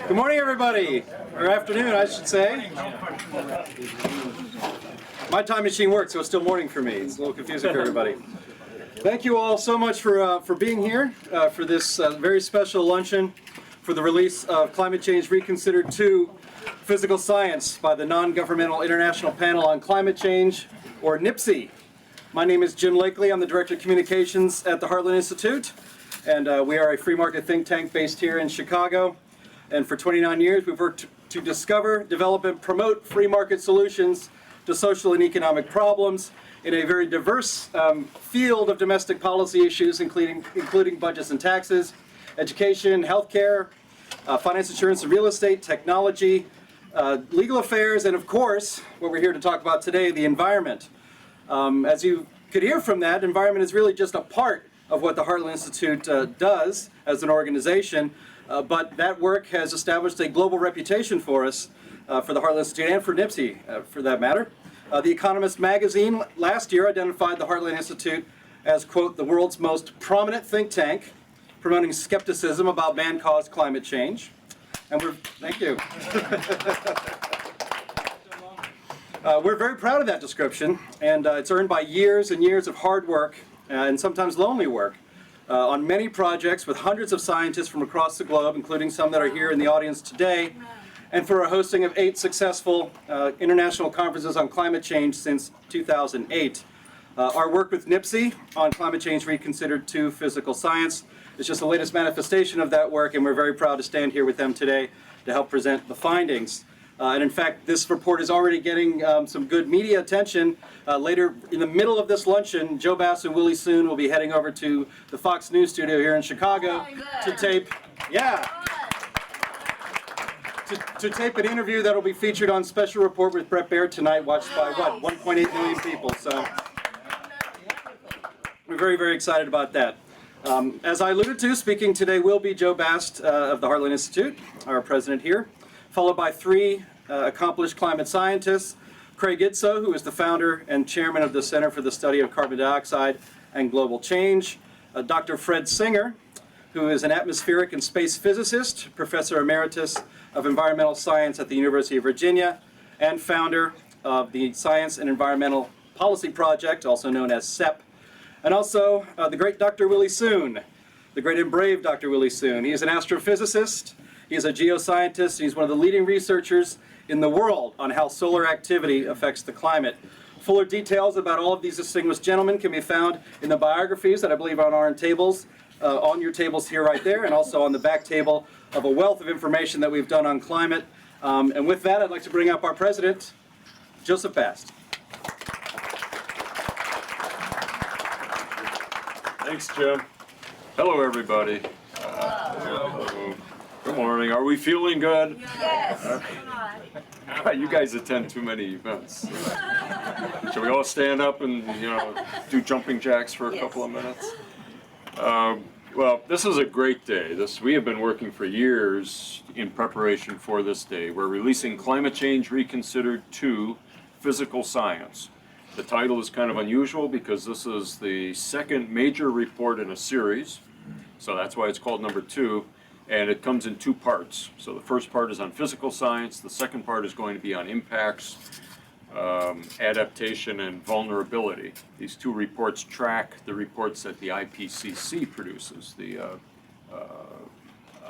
Good morning, everybody, or afternoon, I should say. My time machine works, so it's still morning for me. It's a little confusing for everybody. Thank you all so much for being here for this very special luncheon for the release of Climate Change Reconsidered II, Physical Science by the Nongovernmental International Panel on Climate Change, or NIPCC. My name is Jim Lakely. I'm the Director of Communications at the Heartland Institute, and we are a free market think tank based here in Chicago. And for 29 years, we've worked to discover, develop, and promote free market solutions to social and economic problems in a very diverse field of domestic policy issues, including budgets and taxes, education, healthcare, finance, insurance, and real estate, technology, legal affairs, and of course, what we're here to talk about today, the environment. As you could hear from that, environment is really just a part of what the Heartland Institute does as an organization, but that work has established a global reputation for us, for the Heartland Institute and for NIPCC, for that matter. The Economist magazine last year identified the Heartland Institute as, quote, the world's most prominent think tank, promoting skepticism about man-caused climate change. And thank you. We're very proud of that description, and it's earned by years and years of hard work and sometimes lonely work on many projects with hundreds of scientists from across the globe, including some that are here in the audience today, and for a hosting of 8 successful international conferences on climate change since 2008. Our work with NIPCC on Climate Change Reconsidered II, Physical Science is just the latest manifestation of that work, and we're very proud to stand here with them today to help present the findings. And in fact, this report is already getting some good media attention. Later, in the middle of this luncheon, Joe Bast and Willie Soon will be heading over to the Fox News studio here in Chicago to tape, to tape an interview that will be featured on Special Report with Brett Baird tonight, watched by, what, 1.8 million people. So we're very, very excited about that. As I alluded to, speaking today will be Joe Bast of the Heartland Institute, our president here, followed by 3 accomplished climate scientists, Craig Idso, who is the founder and chairman of the Center for the Study of Carbon Dioxide and Global Change, Dr. Fred Singer, who is an atmospheric and space physicist, professor emeritus of environmental science at the University of Virginia, and founder of the Science and Environmental Policy Project, also known as Sept, and also the great Dr. Willie Soon, the great and brave Dr. Willie Soon. He is an astrophysicist. He is a geoscientist, and he's one of the leading researchers in the world on how solar activity affects the climate. Fuller details about all of these distinguished gentlemen can be found in the biographies that I believe are on our tables, on your tables here right there, and also on the back table of a wealth of information that we've done on climate. And with that, I'd like to bring up our president, Joseph Bast. Thanks, Jim. Hello, everybody. Good morning. Are we feeling good? Yes. You guys attend too many events. Shall we all stand up and do jumping jacks for a couple of minutes? Well, this is a great day. We have been working for years in preparation for this day. We're releasing Climate Change Reconsidered II, Physical Science. The title is kind of unusual because this is the second major report in a series, so that's why it's called number 2, and it comes in 2 parts. So the first part is on physical science, the second part is going to be on impacts, adaptation, and vulnerability. These 2 reports track the reports that the NIPCC produces, the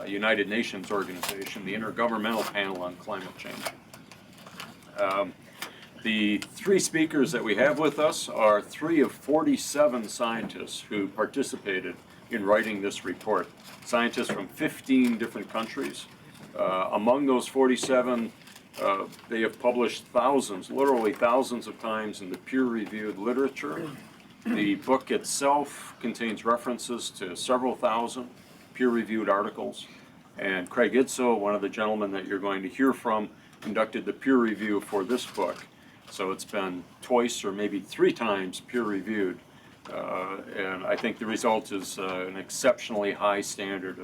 United Nations organization, the Intergovernmental Panel on Climate Change. The 3 speakers that we have with us are 3 of 47 scientists who participated in writing this report. Scientists from 15 different countries. Among those 47, they have published thousands, literally thousands of times in the peer-reviewed literature. The book itself contains references to several thousand peer-reviewed articles. And Craig Idso, one of the gentlemen that you're going to hear from, conducted the peer review for this book. So it's been twice or maybe 3 times peer-reviewed. And I think the result is an exceptionally high standard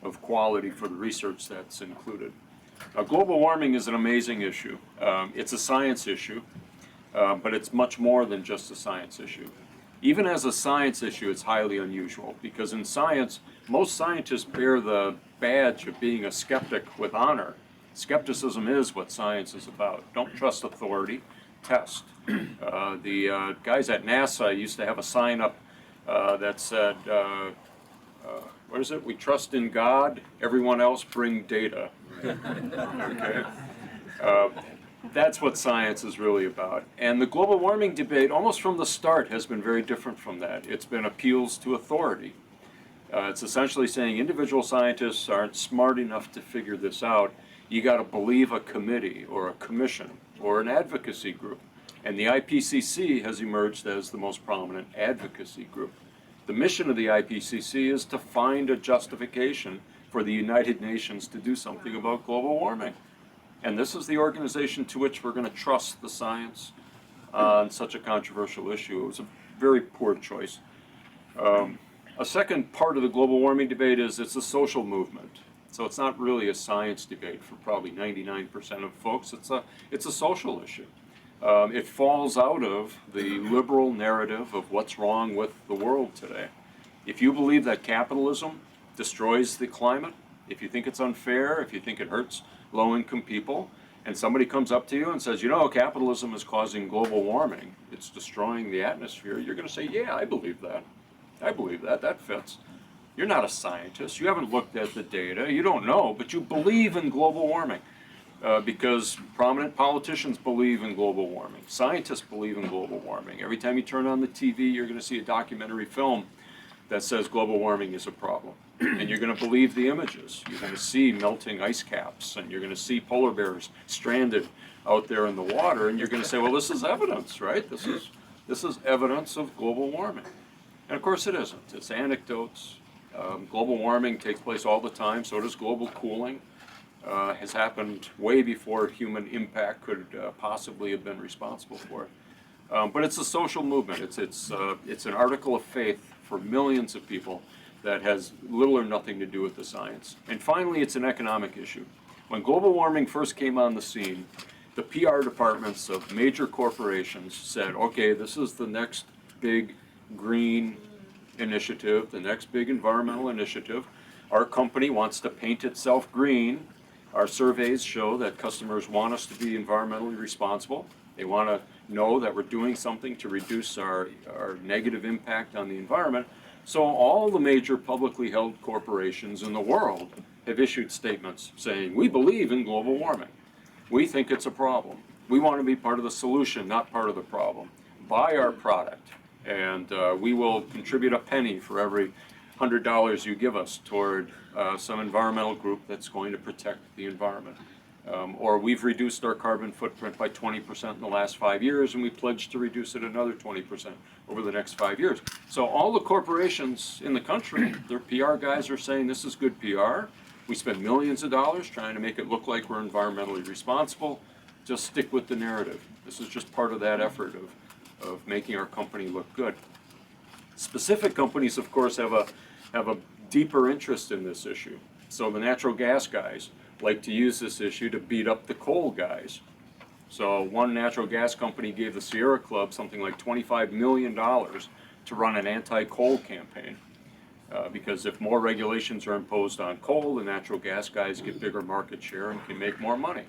of quality for the research that's included. Global warming is an amazing issue. It's a science issue, but it's much more than just a science issue. Even as a science issue, it's highly unusual because in science, most scientists bear the badge of being a skeptic with honor. Skepticism is what science is about. Don't trust authority, test. The guys at NASA used to have a sign up that said, what is it? We trust in God, everyone else bring data. Okay? That's what science is really about. And the global warming debate, almost from the start, has been very different from that. It's been appeals to authority. It's essentially saying individual scientists aren't smart enough to figure this out. You got to believe a committee or a commission or an advocacy group. And the IPCC has emerged as the most prominent advocacy group. The mission of the IPCC is to find a justification for the United Nations to do something about global warming. And this is the organization to which we're going to trust the science on such a controversial issue. It was a very poor choice. A second part of the global warming debate is it's a social movement. So it's not really a science debate for probably 99% of folks. It's a social issue. It falls out of the liberal narrative of what's wrong with the world today. If you believe that capitalism destroys the climate, if you think it's unfair, if you think it hurts low-income people, and somebody comes up to you and says, you know, capitalism is causing global warming, it's destroying the atmosphere, you're going to say, yeah, I believe that. I believe that. That fits. You're not a scientist. You haven't looked at the data. You don't know, but you believe in global warming. Because prominent politicians believe in global warming. Scientists believe in global warming. Every time you turn on the TV, you're going to see a documentary film that says global warming is a problem. And you're going to believe the images. You're going to see melting ice caps, and you're going to see polar bears stranded out there in the water, and you're going to say, well, this is evidence, right? This is evidence of global warming. And of course it isn't. It's anecdotes. Global warming takes place all the time. So does global cooling. Has happened way before human impact could possibly have been responsible for it. But it's a social movement. It's an article of faith for millions of people that has little or nothing to do with the science. And finally, it's an economic issue. When global warming first came on the scene, the PR departments of major corporations said, okay, this is the next big green initiative, the next big environmental initiative. Our company wants to paint itself green. Our surveys show that customers want us to be environmentally responsible. They want to know that we're doing something to reduce our negative impact on the environment. So all the major publicly held corporations in the world have issued statements saying, we believe in global warming. We think it's a problem. We want to be part of the solution, not part of the problem. Buy our product, and we will contribute a penny for every $100 you give us toward some environmental group that's going to protect the environment. Or we've reduced our carbon footprint by 20% in the last 5 years, and we pledge to reduce it another 20% over the next 5 years. So all the corporations in the country, their PR guys are saying this is good PR. We spend millions of dollars trying to make it look like we're environmentally responsible. Just stick with the narrative. This is just part of that effort of making our company look good. Specific companies, of course, have a deeper interest in this issue. So the natural gas guys like to use this issue to beat up the coal guys. So one natural gas company gave the Sierra Club something like $25 million to run an anti-coal campaign. Because if more regulations are imposed on coal, the natural gas guys get bigger market share and can make more money.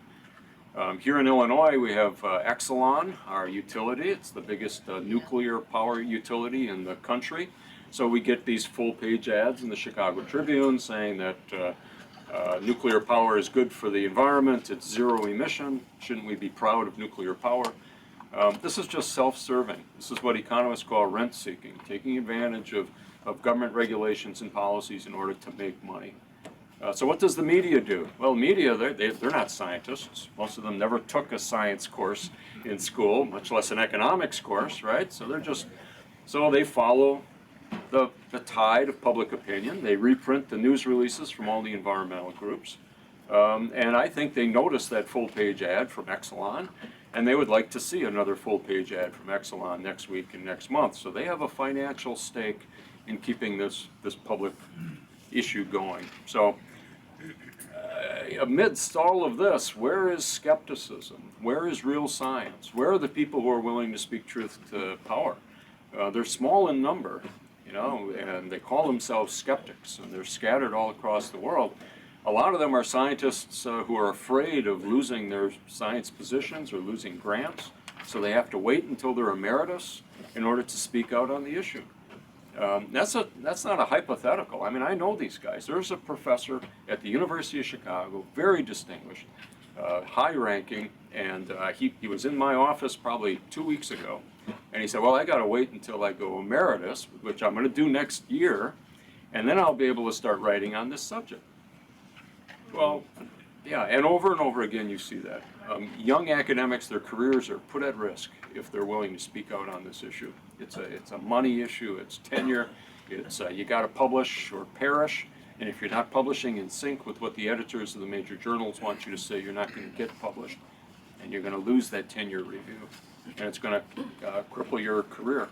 Here in Illinois, we have Exelon, our utility. It's the biggest nuclear power utility in the country. So we get these full-page ads in the Chicago Tribune saying that nuclear power is good for the environment, it's zero emission, shouldn't we be proud of nuclear power? This is just self-serving. This is what economists call rent-seeking, taking advantage of government regulations and policies in order to make money. So what does the media do? Well, media, they're not scientists. Most of them never took a science course in school, much less an economics course, right? So they follow the tide of public opinion. They reprint the news releases from all the environmental groups. And I think they noticed that full-page ad from Exelon, and they would like to see another full-page ad from Exelon next week and next month. So they have a financial stake in keeping this public issue going. So amidst all of this, where is skepticism? Where is real science? Where are the people who are willing to speak truth to power? They're small in number, and they call themselves skeptics, and they're scattered all across the world. A lot of them are scientists who are afraid of losing their science positions or losing grants, so they have to wait until they're emeritus in order to speak out on the issue. That's not a hypothetical. I mean, I know these guys. There's a professor at the University of Chicago, very distinguished, high-ranking, and he was in my office probably 2 weeks ago, and he said, well, I got to wait until I go emeritus, which I'm going to do next year, and then I'll be able to start writing on this subject. Well, yeah, and over again you see that. Young academics, their careers are put at risk if they're willing to speak out on this issue. It's a money issue, it's tenure, it's you got to publish or perish, and if you're not publishing in sync with what the editors of the major journals want you to say, you're not going to get published, and you're going to lose that tenure review, and it's going to cripple your career.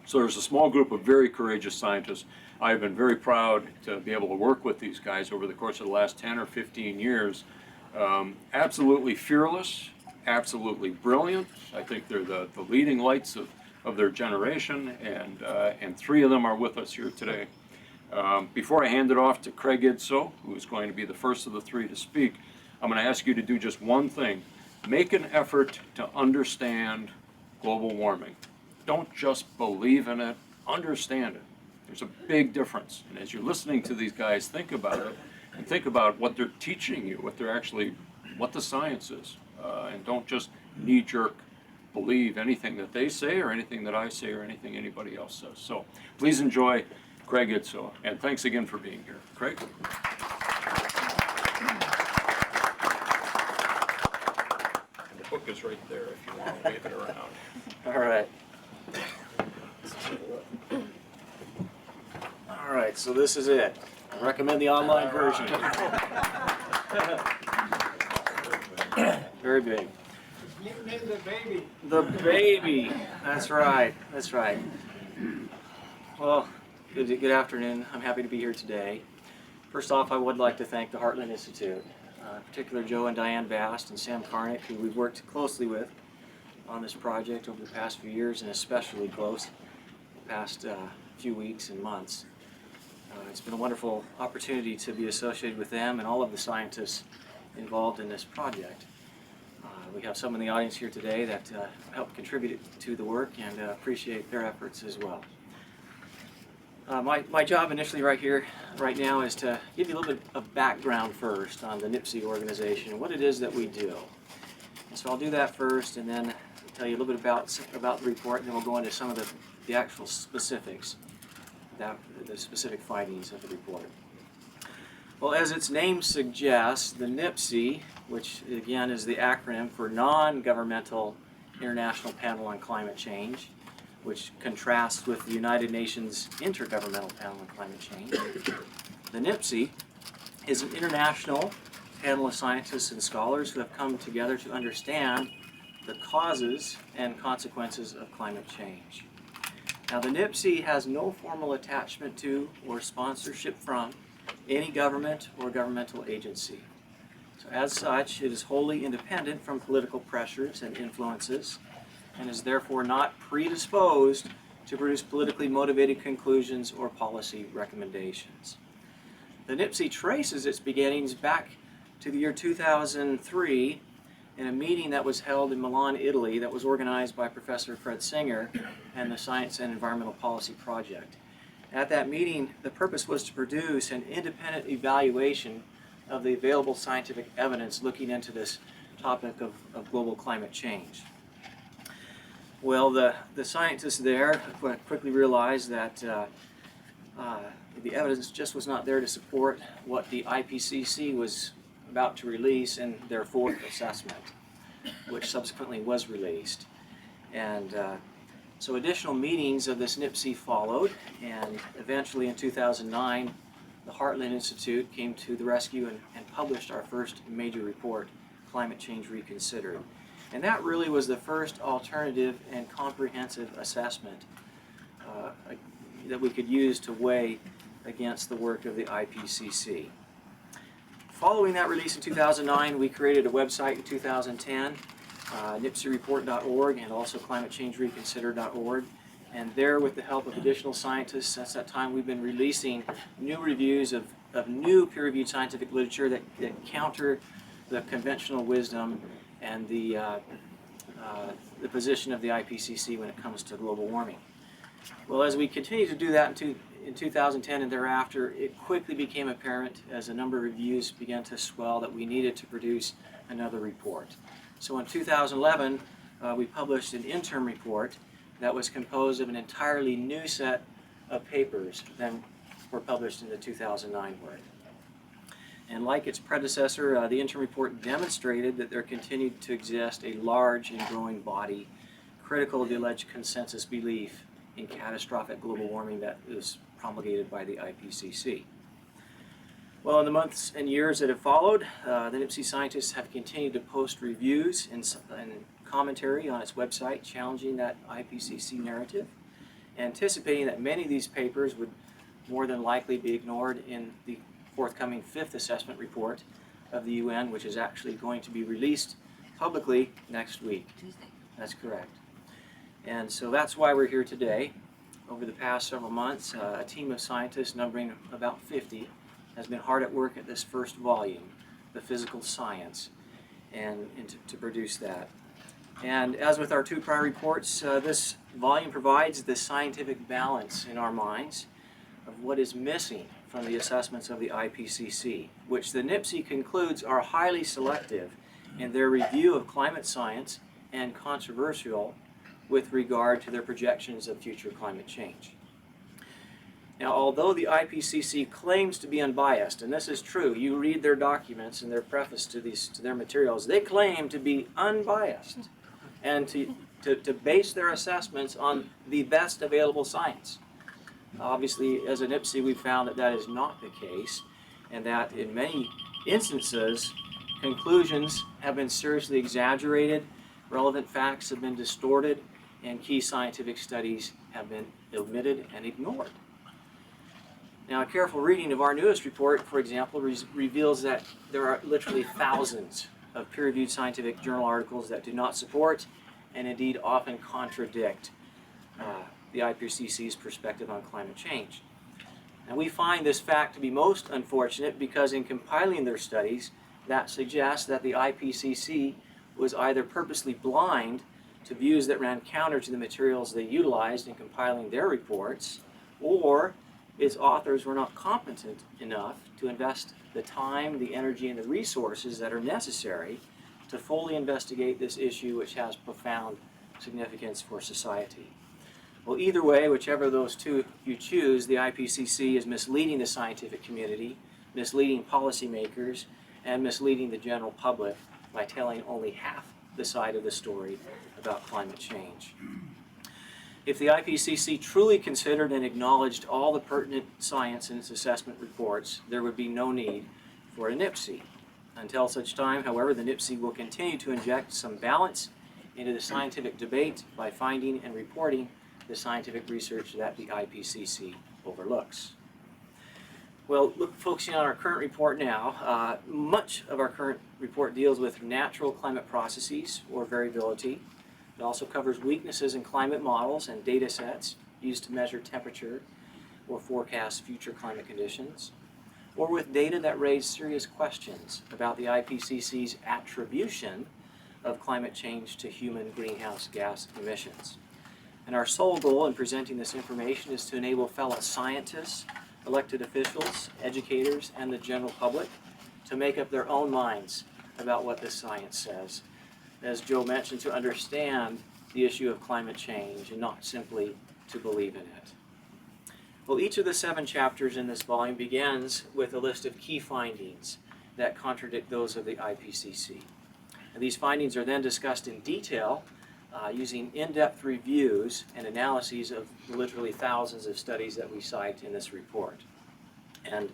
So there's a small group of very courageous scientists. I've been very proud to be able to work with these guys over the course of the last 10 or 15 years. Absolutely fearless, absolutely brilliant. I think they're the leading lights of their generation, and 3 of them are with us here today. Before I hand it off to Craig Idso, who is going to be the first of the 3 to speak, I'm going to ask you to do just one thing. Make an effort to understand global warming. Don't just believe in it, understand it. There's a big difference. And as you're listening to these guys, think about it, and think about what they're teaching you, what the science is. And don't just knee-jerk believe anything that they say or anything that I say or anything anybody else says. So please enjoy Craig Idso, and thanks again for being here. Craig? The book is right there if you want to wave it around. All right. All right, so this is it. I recommend the online version. Very big. You named the baby. The baby. That's right. That's right. Well, good afternoon. I'm happy to be here today. First off, I would like to thank the Heartland Institute, in particular Joe and Diane Bast and Sam Karnick, who we've worked closely with on this project over the past few years, and especially close the past few weeks and months. It's been a wonderful opportunity to be associated with them and all of the scientists involved in this project. We have some in the audience here today that helped contribute to the work, and appreciate their efforts as well. My job initially right now is to give you a little bit of background first on the NIPCC organization and what it is that we do. And so I'll do that first, and then tell you a little bit about the report, and then we'll go into some of the actual specifics, the specific findings of the report. Well, as its name suggests, the NIPCC, which again is the acronym for Nongovernmental International Panel on Climate Change, which contrasts with the United Nations Intergovernmental Panel on Climate Change. The NIPCC is an international panel of scientists and scholars who have come together to understand the causes and consequences of climate change. Now, the NIPCC has no formal attachment to or sponsorship from any government or governmental agency. So as such, it is wholly independent from political pressures and influences, and is therefore not predisposed to produce politically motivated conclusions or policy recommendations. The NIPCC traces its beginnings back to the year 2003 in a meeting that was held in Milan, Italy, that was organized by Professor Fred Singer and the Science and Environmental Policy Project. At that meeting, the purpose was to produce an independent evaluation of the available scientific evidence looking into this topic of global climate change. Well, the scientists there quickly realized that the evidence just was not there to support what the IPCC was about to release in their 4th assessment, which subsequently was released. And so additional meetings of this NIPCC followed, and eventually in 2009, the Heartland Institute came to the rescue and published our first major report, Climate Change Reconsidered. And that really was the first alternative and comprehensive assessment that we could use to weigh against the work of the IPCC. Following that release in 2009, we created a website in 2010, NIPCCreport.org, and also climatechangereconsidered.org. And there, with the help of additional scientists, since that time we've been releasing new reviews of of new peer-reviewed scientific literature that counter the conventional wisdom and the position of the IPCC when it comes to global warming. Well, as we continue to do that in 2010 and thereafter, it quickly became apparent as a number of reviews began to swell that we needed to produce another report. So in 2011, we published an interim report that was composed of an entirely new set of papers than were published in the 2009 work. And like its predecessor, the interim report demonstrated that there continued to exist a large and growing body critical of the alleged consensus belief in catastrophic global warming that is promulgated by the IPCC. Well, in the months and years that have followed, the NIPCC scientists have continued to post reviews and commentary on its website challenging that IPCC narrative, anticipating that many of these papers would more than likely be ignored in the forthcoming 5th assessment report of the UN, which is actually going to be released publicly next week. Tuesday. That's correct. And so that's why we're here today. Over the past several months, a team of scientists numbering about 50 has been hard at work at this first volume, the physical science, and to produce that. And as with our 2 prior reports, this volume provides the scientific balance in our minds of what is missing from the assessments of the IPCC, which the NIPCC concludes are highly selective in their review of climate science and controversial with regard to their projections of future climate change. Now, although the IPCC claims to be unbiased, and this is true, you read their documents and their preface to their materials, they claim to be unbiased and to base their assessments on the best available science. Obviously, as a NIPCC, we've found that that is not the case, and that in many instances, conclusions have been seriously exaggerated, relevant facts have been distorted, and key scientific studies have been omitted and ignored. Now, a careful reading of our newest report, for example, reveals that there are literally thousands of peer-reviewed scientific journal articles that do not support and indeed often contradict the IPCC's perspective on climate change. And we find this fact to be most unfortunate because in compiling their studies, that suggests that the IPCC was either purposely blind to views that ran counter to the materials they utilized in compiling their reports, or its authors were not competent enough to invest the time, the energy, and the resources that are necessary to fully investigate this issue, which has profound significance for society. Well, either way, whichever of those two you choose, the IPCC is misleading the scientific community, misleading policymakers, and misleading the general public by telling only half the side of the story about climate change. If the IPCC truly considered and acknowledged all the pertinent science in its assessment reports, there would be no need for a NIPCC. Until such time, however, the NIPCC will continue to inject some balance into the scientific debate by finding and reporting the scientific research that the IPCC overlooks. Well, focusing on our current report now, much of our current report deals with natural climate processes or variability. It also covers weaknesses in climate models and data sets used to measure temperature or forecast future climate conditions, or with data that raise serious questions about the IPCC's attribution of climate change to human greenhouse gas emissions. And our sole goal in presenting this information is to enable fellow scientists, elected officials, educators, and the general public to make up their own minds about what this science says. As Joe mentioned, to understand the issue of climate change and not simply to believe in it. Well, each of the 7 chapters in this volume begins with a list of key findings that contradict those of the IPCC. And these findings are then discussed in detail using in-depth reviews and analyses of literally thousands of studies that we cite in this report. And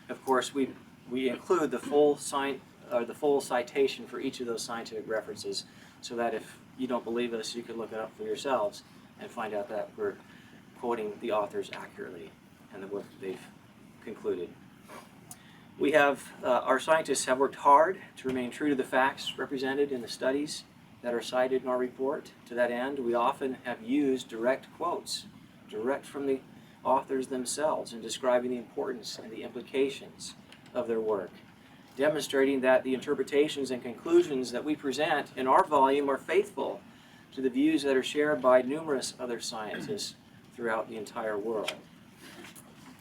of course, we include the full citation for each of those scientific references, so that if you don't believe us, you can look it up for yourselves and find out that we're quoting the authors accurately and the work that they've concluded. We have, our scientists have worked hard to remain true to the facts represented in the studies that are cited in our report. To that end, we often have used direct quotes, direct from the authors themselves in describing the importance and the implications of their work, demonstrating that the interpretations and conclusions that we present in our volume are faithful to the views that are shared by numerous other scientists throughout the entire world.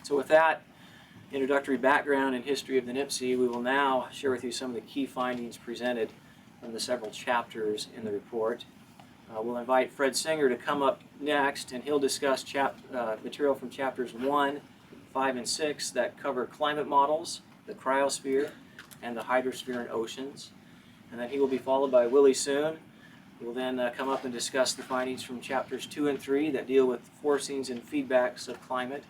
So with that introductory background and history of the NIPCC, we will now share with you some of the key findings presented from the several chapters in the report. We'll invite Fred Singer to come up next, and he'll discuss material from chapters 1, 5, and 6 that cover climate models, the cryosphere, and the hydrosphere and oceans. And then he will be followed by Willie Soon, who will then come up and discuss the findings from chapters 2 and 3 that deal with forcings and feedbacks of climate,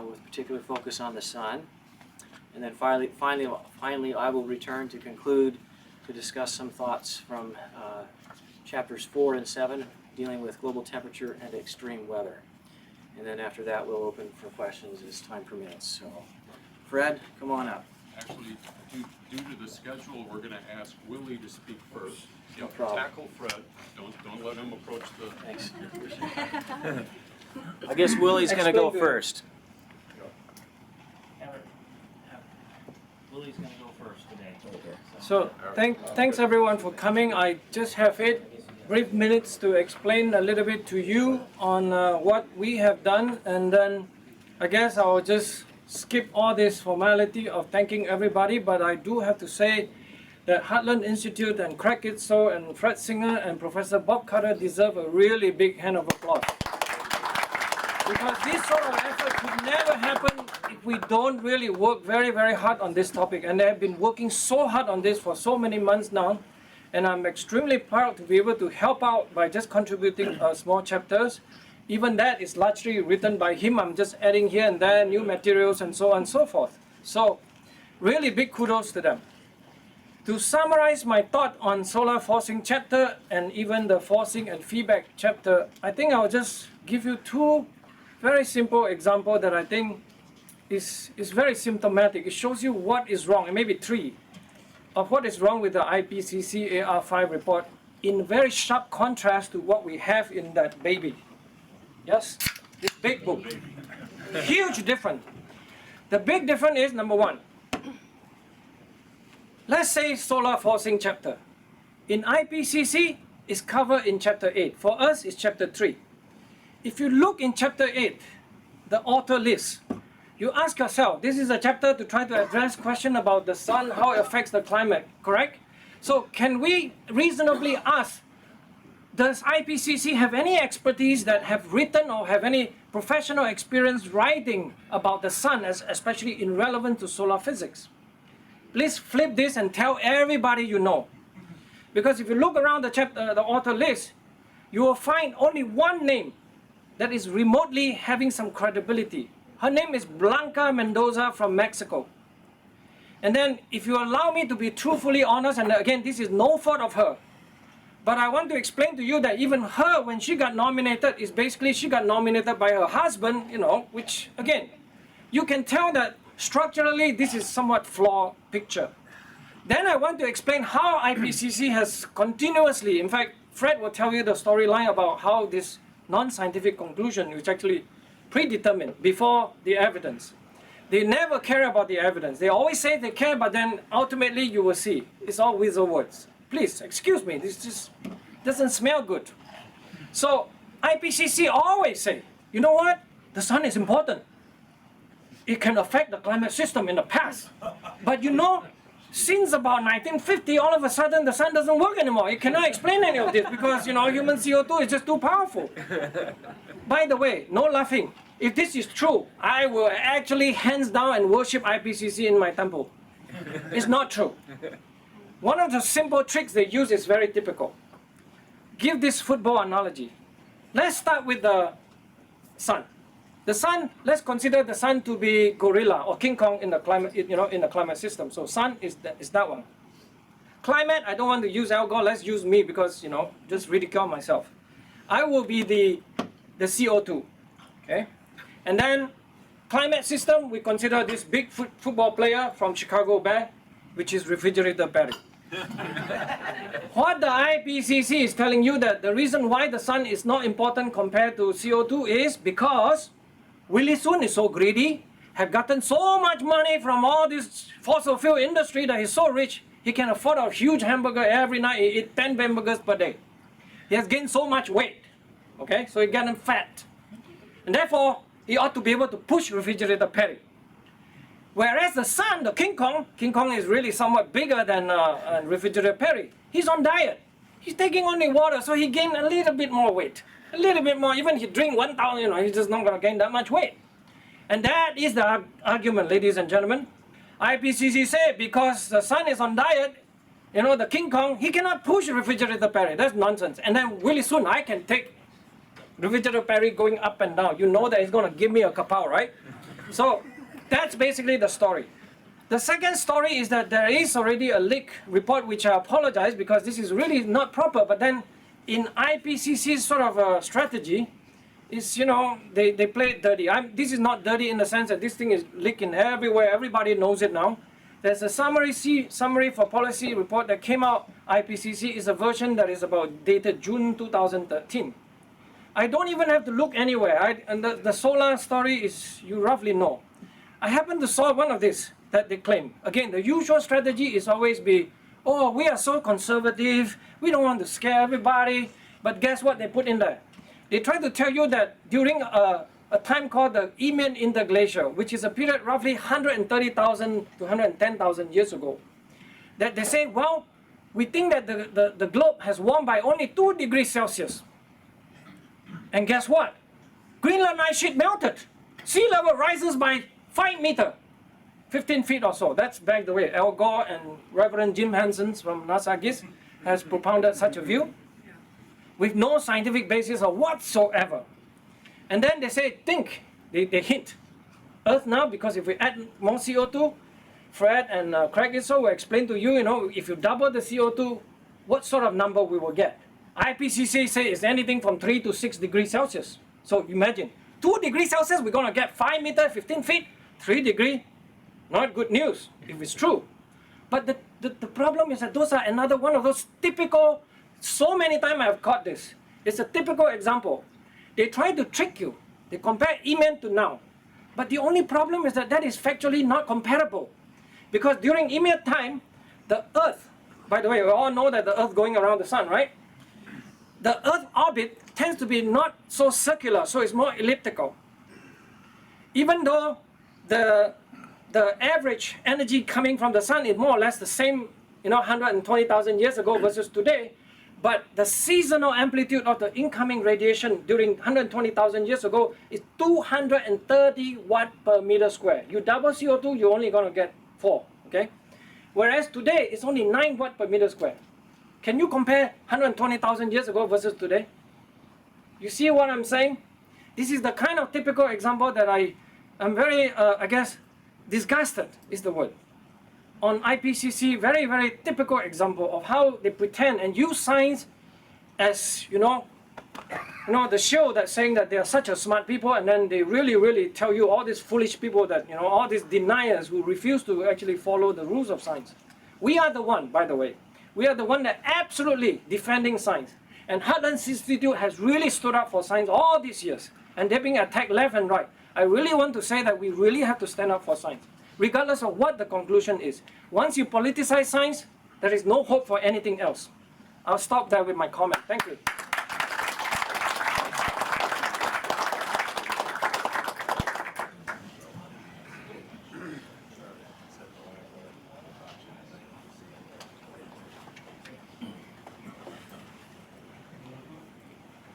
with particular focus on the sun. And then finally, I will return to conclude to discuss some thoughts from chapters 4 and 7 dealing with global temperature and extreme weather. And then after that, we'll open for questions as time permits. So, Fred, come on up. Actually, due to the schedule, we're going to ask Willie to speak first. No problem. Tackle Fred. Don't let him approach the. Thanks. I guess Willie's going to go first. Willie's going to go first today. So thanks everyone for coming. I just have 8 brief minutes to explain a little bit to you on what we have done, and then I guess I'll just skip all this formality of thanking everybody, but I do have to say that Heartland Institute and Craig Idso and Fred Singer and Professor Bob Carter deserve a really big hand of applause. Because this sort of effort could never happen if we don't really work very, very hard on this topic. And they have been working so hard on this for so many months now. And I'm extremely proud to be able to help out by just contributing small chapters. Even that is largely written by him. I'm just adding here and there new materials and so on and so forth. So really big kudos to them. To summarize my thought on solar forcing chapter and even the forcing and feedback chapter, I think I'll just give you 2 very simple example that I think is very symptomatic. It shows you what is wrong, and maybe 3 of what is wrong with the IPCC AR5 report in very sharp contrast to what we have in that baby. Yes, this big book. Huge difference. The big difference is, number 1, let's say solar forcing chapter. In IPCC, it's covered in chapter 8. For us, it's chapter 3. If you look in chapter 8, the author list, you ask yourself, this is a chapter to try to address question about the sun, how it affects the climate, correct? So can we reasonably ask, does IPCC have any expertise that have written or have any professional experience writing about the sun, especially in relevant to solar physics? Please flip this and tell everybody you know. Because if you look around the author list, you will find only one name that is remotely having some credibility. Her name is Blanca Mendoza from Mexico. And then if you allow me to be truthfully honest, and again, this is no fault of her, but I want to explain to you that even her, when she got nominated, is basically she got nominated by her husband, which again, you can tell that structurally this is somewhat flawed picture. Then I want to explain how IPCC has continuously, in fact, Fred will tell you the storyline about how this non-scientific conclusion is actually predetermined before the evidence. They never care about the evidence. They always say they care, but then ultimately you will see. It's all whistle words. Please, excuse me, this just doesn't smell good. So IPCC always say, you know what? The sun is important. It can affect the climate system in the past. But since about 1950, all of a sudden the sun doesn't work anymore. It cannot explain any of this because, human CO2 is just too powerful. By the way, no laughing. If this is true, I will actually hands down and worship IPCC in my temple. It's not true. One of the simple tricks they use is very typical. Give this football analogy. Let's start with the sun. The sun, let's consider the sun to be gorilla or King Kong in the climate, in the climate system. So sun is that one. Climate, I don't want to use Al Gore, let's use me because, just ridicule myself. I will be the CO2, okay? And then climate system, we consider this big football player from Chicago Bears, which is Refrigerator Perry. What the IPCC is telling you that the reason why the sun is not important compared to CO2 is because Willie Soon is so greedy, have gotten so much money from all this fossil fuel industry that he's so rich, he can afford a huge hamburger every night. He eats 10 hamburgers per day. He has gained so much weight, okay? So he getting fat. And therefore, he ought to be able to push Refrigerator Perry. Whereas the son, the King Kong is really somewhat bigger than Refrigerator Perry. He's on diet. He's taking only water, so he gained a little bit more weight. A little bit more, even if he drink 1,000, he's just not going to gain that much weight. And that is the argument, ladies and gentlemen. IPCC said because the son is on diet, the King Kong, he cannot push Refrigerator Perry. That's nonsense. And then really soon I can take Refrigerator Perry going up and down. You know that he's going to give me a kapow, right? So that's basically the story. The second story is that there is already a leak report, which I apologize because this is really not proper. But then in IPCC's sort of strategy, is, they play it dirty. This is not dirty in the sense that this thing is leaking everywhere. Everybody knows it now. There's a summary for policy report that came out. IPCC is a version that is about dated June 2013. I don't even have to look anywhere. And the solar story is, you roughly know. I happen to saw one of this that they claim. Again, the usual strategy is always be, oh, we are so conservative. We don't want to scare everybody. But guess what they put in there? They try to tell you that during a time called the Eemian Interglacial, which is a period roughly 130,000 to 110,000 years ago, that they say, well, we think that the globe has warmed by only 2 degrees Celsius. And guess what? Greenland ice sheet melted. Sea level rises by 5 meters, 15 feet or so. That's, by the way, Al Gore and Reverend Jim Hansen from NASA GIS has propounded such a view, with no scientific basis or whatsoever. And then they say, they hint. Earth now, because if we add more CO2, Fred and Craig Idso will explain to you, if you double the CO2, what sort of number we will get. IPCC say it's anything from 3 to 6 degrees Celsius. So imagine, 2 degrees Celsius, we're going to get 5 meters, 15 feet, 3 degrees. Not good news, if it's true. But the problem is that those are another one of those typical, so many times I have caught this. It's a typical example. They try to trick you. They compare Eemian to now. But the only problem is that is factually not comparable. Because during Eemian time, the Earth, by the way, we all know that the Earth going around the sun, right? The Earth orbit tends to be not so circular, so it's more elliptical. Even though the average energy coming from the sun is more or less the same, 120,000 years ago versus today, but the seasonal amplitude of the incoming radiation during 120,000 years ago is 230 watt per meter square. You double CO2, you're only going to get 4, okay? Whereas today, it's only 9 watt per meter square. Can you compare 120,000 years ago versus today? You see what I'm saying? This is the kind of typical example that I'm very, disgusted is the word. On IPCC, very, very typical example of how they pretend and use science as, the show that's saying that they are such a smart people, and then they really, really tell you all these foolish people that, all these deniers who refuse to actually follow the rules of science. We are the one, by the way. We are the one that absolutely defending science. And Heartland Institute has really stood up for science all these years. And they're being attacked left and right. I really want to say that we really have to stand up for science, regardless of what the conclusion is. Once you politicize science, there is no hope for anything else. I'll stop there with my comment. Thank you.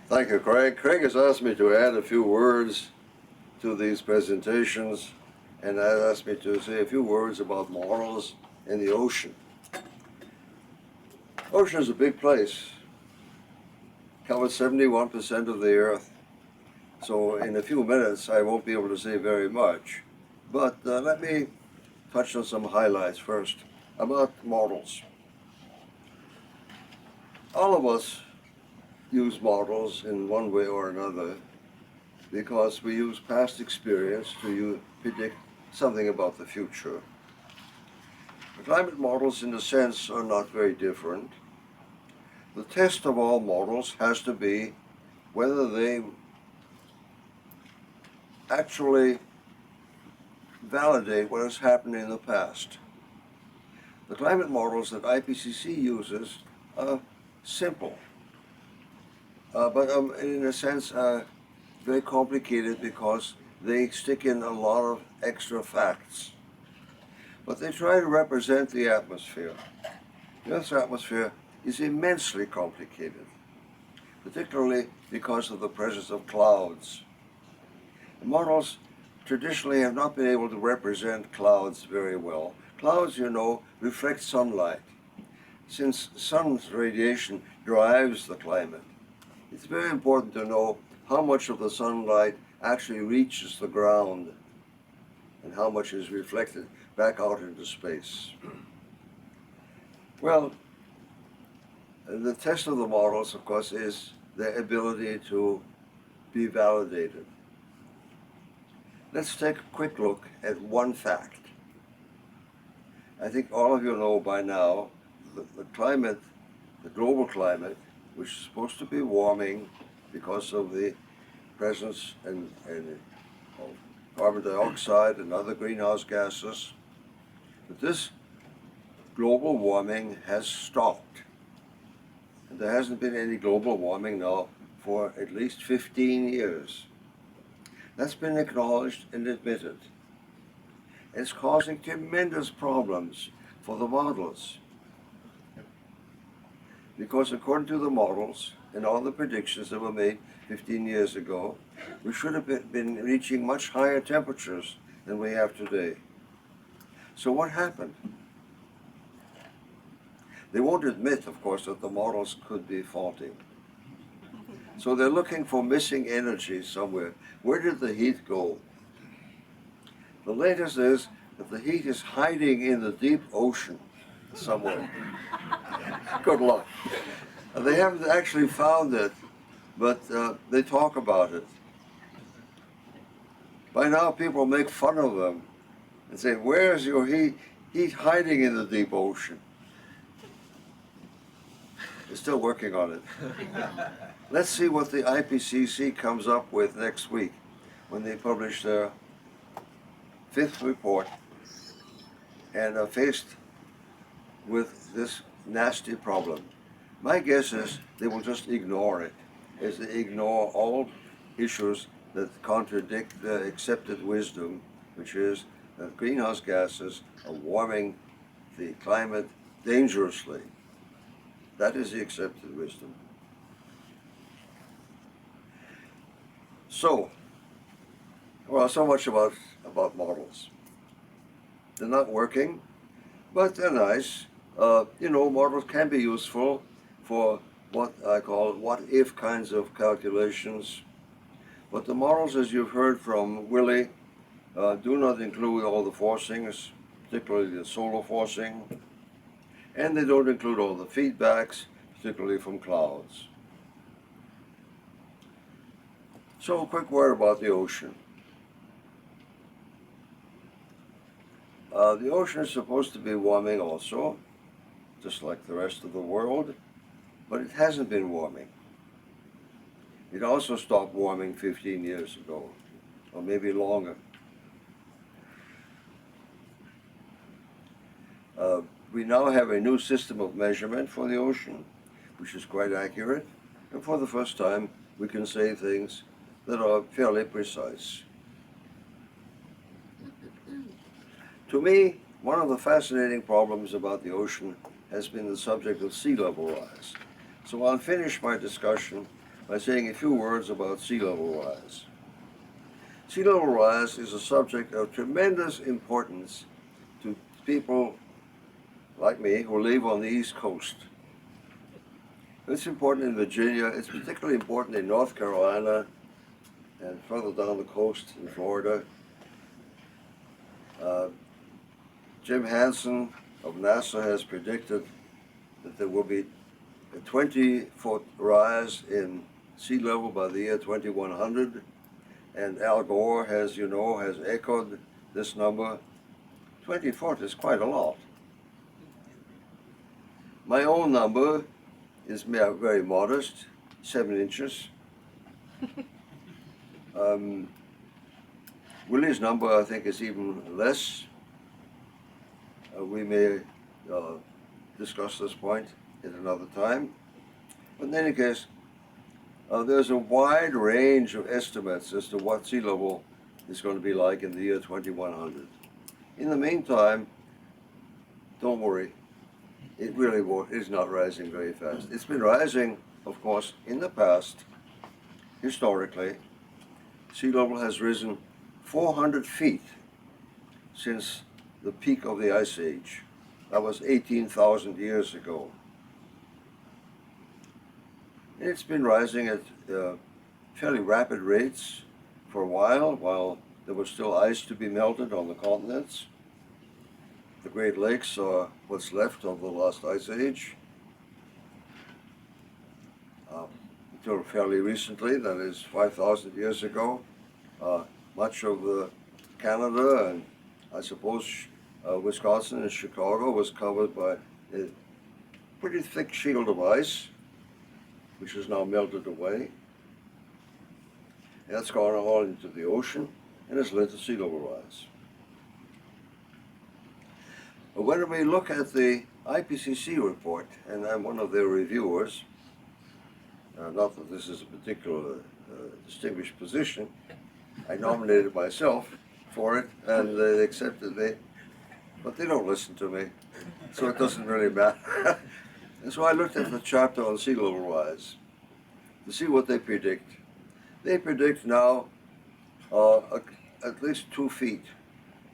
Thank you, Craig. Craig has asked me to add a few words to these presentations, and has asked me to say a few words about morals in the ocean. Ocean is a big place. Covers 71% of the earth. So in a few minutes, I won't be able to say very much. But let me touch on some highlights first about models. All of us use models in one way or another because we use past experience to predict something about the future. The climate models, in a sense, are not very different. The test of all models has to be whether they actually validate what has happened in the past. The climate models that IPCC uses are simple, but in a sense very complicated because they stick in a lot of extra facts. But they try to represent the atmosphere. The Earth's atmosphere is immensely complicated, particularly because of the presence of clouds. The models traditionally have not been able to represent clouds very well. Clouds, you know, reflect sunlight. Since sun's radiation drives the climate, it's very important to know how much of the sunlight actually reaches the ground and how much is reflected back out into space. Well, the test of the models, of course, is their ability to be validated. Let's take a quick look at one fact. I think all of you know by now the climate, the global climate, which is supposed to be warming because of the presence of carbon dioxide and other greenhouse gases. But this global warming has stopped. And there hasn't been any global warming now for at least 15 years. That's been acknowledged and admitted. It's causing tremendous problems for the models. Because according to the models and all the predictions that were made 15 years ago, we should have been reaching much higher temperatures than we have today. So what happened? They won't admit, of course, that the models could be faulty. So they're looking for missing energy somewhere. Where did the heat go? The latest is that the heat is hiding in the deep ocean somewhere. Good luck. They haven't actually found it, but they talk about it. By now people make fun of them and say, where's your heat hiding in the deep ocean? They're still working on it. Let's see what the IPCC comes up with next week when they publish their 5th report and are faced with this nasty problem. My guess is they will just ignore it, as they ignore all issues that contradict the accepted wisdom, which is that greenhouse gases are warming the climate dangerously. That is the accepted wisdom. So, well, so much about models. They're not working, but they're nice. You know, models can be useful for what I call what-if kinds of calculations. But the models, as you've heard from Willie, do not include all the forcings, particularly the solar forcing, and they don't include all the feedbacks, particularly from clouds. So a quick word about the ocean. The ocean is supposed to be warming also, just like the rest of the world, but it hasn't been warming. It also stopped warming 15 years ago, or maybe longer. We now have a new system of measurement for the ocean, which is quite accurate, and for the first time we can say things that are fairly precise. To me, one of the fascinating problems about the ocean has been the subject of sea level rise. So I'll finish my discussion by saying a few words about sea level rise. Sea level rise is a subject of tremendous importance to people like me who live on the East Coast. It's important in Virginia, it's particularly important in North Carolina and further down the coast in Florida. Jim Hansen of NASA has predicted that there will be a 20-foot rise in sea level by the year 2100, and Al Gore has, you know, has echoed this number. 20 foot is quite a lot. My own number is very modest, 7 inches. Willie's number, I think, is even less. We may discuss this point at another time. But in any case, there's a wide range of estimates as to what sea level is going to be like in the year 2100. In the meantime, don't worry, it really is not rising very fast. It's been rising, of course, in the past. Historically, sea level has risen 400 feet since the peak of the Ice Age. That was 18,000 years ago. And it's been rising at fairly rapid rates for a while there was still ice to be melted on the continents. The Great Lakes are what's left of the last Ice Age. Until fairly recently, that is 5,000 years ago, much of Canada and I suppose Wisconsin and Chicago was covered by a pretty thick shield of ice, which has now melted away. That's gone all into the ocean and has led to sea level rise. But when we look at the IPCC report, and I'm one of their reviewers, not that this is a particular distinguished position, I nominated myself for it and they accepted it, but they don't listen to me, so it doesn't really matter. And so I looked at the chapter on sea level rise to see what they predict. They predict now at least 2 feet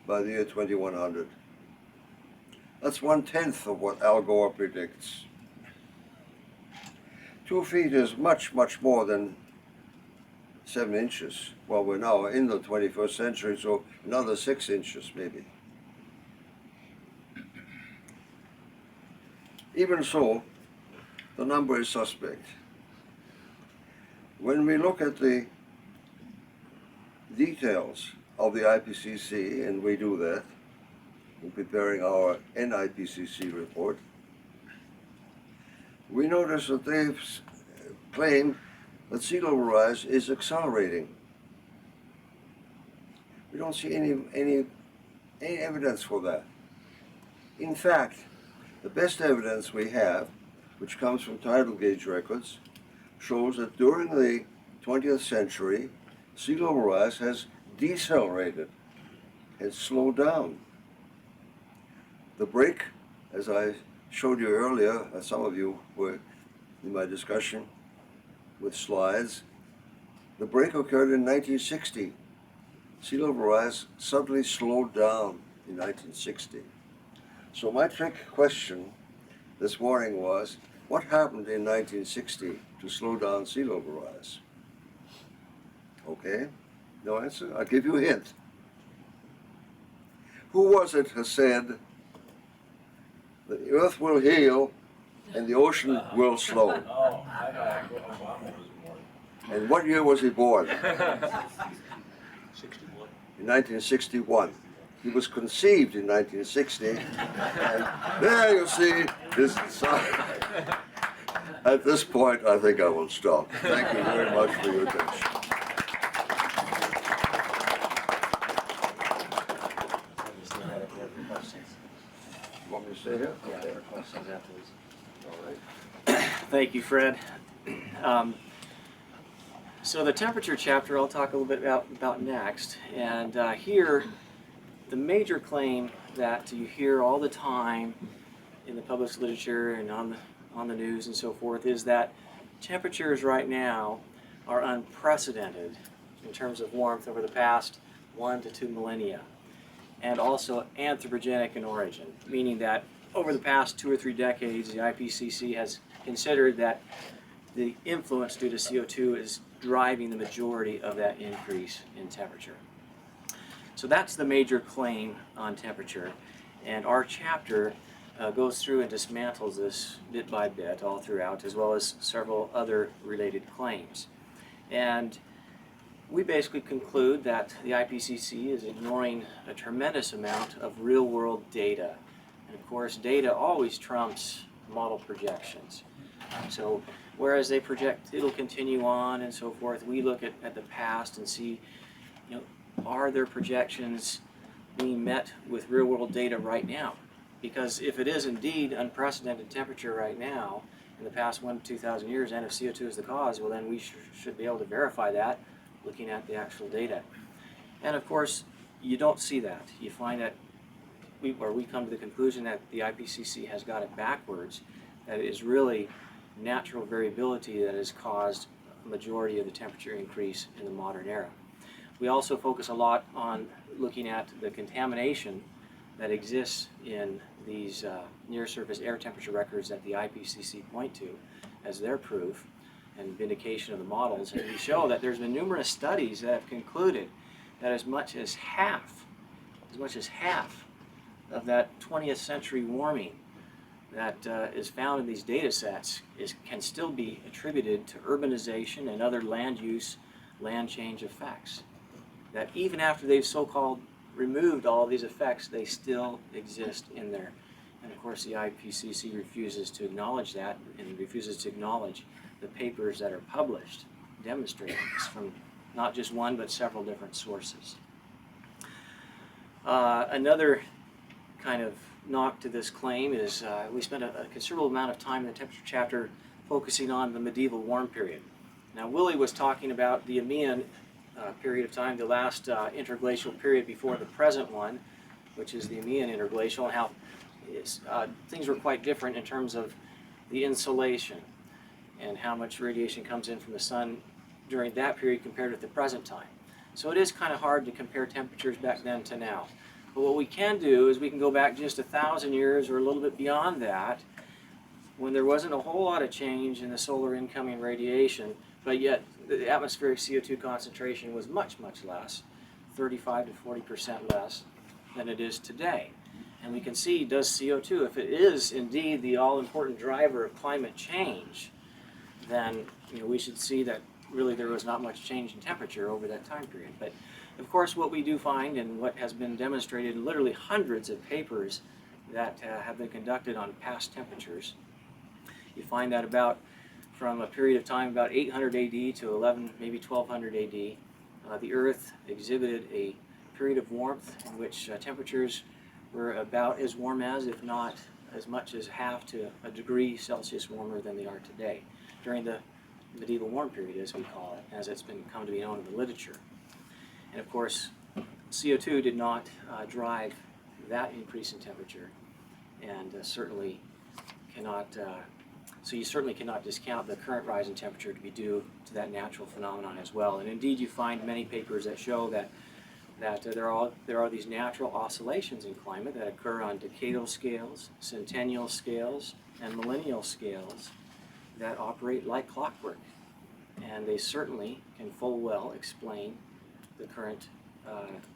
by the year 2100. That's 1/10 of what Al Gore predicts. 2 feet is much, much more than 7 inches. Well, we're now in the 21st century, so another 6 inches maybe. Even so, the number is suspect. When we look at the details of the IPCC, and we do that in preparing our NIPCC report, we notice that they've claimed that sea level rise is accelerating. We don't see any evidence for that. In fact, the best evidence we have, which comes from tidal gauge records, shows that during the 20th century, sea level rise has decelerated, has slowed down. The break, as I showed you earlier, as some of you were in my discussion with slides, the break occurred in 1960. Sea level rise suddenly slowed down in 1960. So my trick question this morning was, what happened in 1960 to slow down sea level rise? Okay, no answer? I'll give you a hint. Who was it who said, the earth will heal and the ocean will slow? And what year was he born? 61. In 1961. He was conceived in 1960, and there you see this. At this point, I think I will stop. Thank you very much for your attention. You want me to stay here? Yeah, there are questions afterwards. All right. Thank you, Fred. So the temperature chapter I'll talk a little bit about next. And here, the major claim that you hear all the time in the published literature and on the news and so forth is that temperatures right now are unprecedented in terms of warmth over the past 1 to 2 millennia, and also anthropogenic in origin, meaning that over the past 2 or 3 decades, the IPCC has considered that the influence due to CO2 is driving the majority of that increase in temperature. So that's the major claim on temperature, and our chapter goes through and dismantles this bit by bit all throughout, as well as several other related claims. And we basically conclude that the IPCC is ignoring a tremendous amount of real-world data. And of course, data always trumps model projections. So whereas they project it'll continue on and so forth, we look at the past and see, are their projections being met with real-world data right now? Because if it is indeed unprecedented temperature right now, in the past 1,000 to 2,000 years, and if CO2 is the cause, well then we should be able to verify that looking at the actual data. And of course, you don't see that. You find that we come to the conclusion that the IPCC has got it backwards, that it is really natural variability that has caused a majority of the temperature increase in the modern era. We also focus a lot on looking at the contamination that exists in these near-surface air temperature records that the IPCC point to as their proof and vindication of the models. And we show that there's been numerous studies that have concluded that as much as half of that 20th century warming that is found in these data sets can still be attributed to urbanization and other land use, land change effects. That even after they've so-called removed all of these effects, they still exist in there. And of course the IPCC refuses to acknowledge that, and refuses to acknowledge the papers that are published demonstrating this from not just one but several different sources. Another kind of knock to this claim is we spent a considerable amount of time in the temperature chapter focusing on the medieval warm period. Now Willie was talking about the Eocene period of time, the last interglacial period before the present one, which is the Eocene interglacial, and how things were quite different in terms of the insolation and how much radiation comes in from the sun during that period compared with the present time. So it is kind of hard to compare temperatures back then to now. But what we can do is we can go back just 1,000 years or a little bit beyond that, when there wasn't a whole lot of change in the solar incoming radiation, but yet the atmospheric CO2 concentration was much, much less, 35 to 40% less than it is today. And we can see, does CO2, if it is indeed the all-important driver of climate change, then we should see that really there was not much change in temperature over that time period. But of course what we do find, and what has been demonstrated in literally hundreds of papers that have been conducted on past temperatures, you find that from a period of time about 800 AD to 11, maybe 1200 AD, the Earth exhibited a period of warmth in which temperatures were about as warm as, if not as much as half to a degree Celsius warmer than they are today, during the medieval warm period, as we call it, as it's come to be known in the literature. And of course, CO2 did not drive that increase in temperature, and certainly cannot, so you certainly cannot discount the current rise in temperature to be due to that natural phenomenon as well. And indeed you find many papers that show that there are these natural oscillations in climate that occur on decadal scales, centennial scales, and millennial scales that operate like clockwork. And they certainly can full well explain the current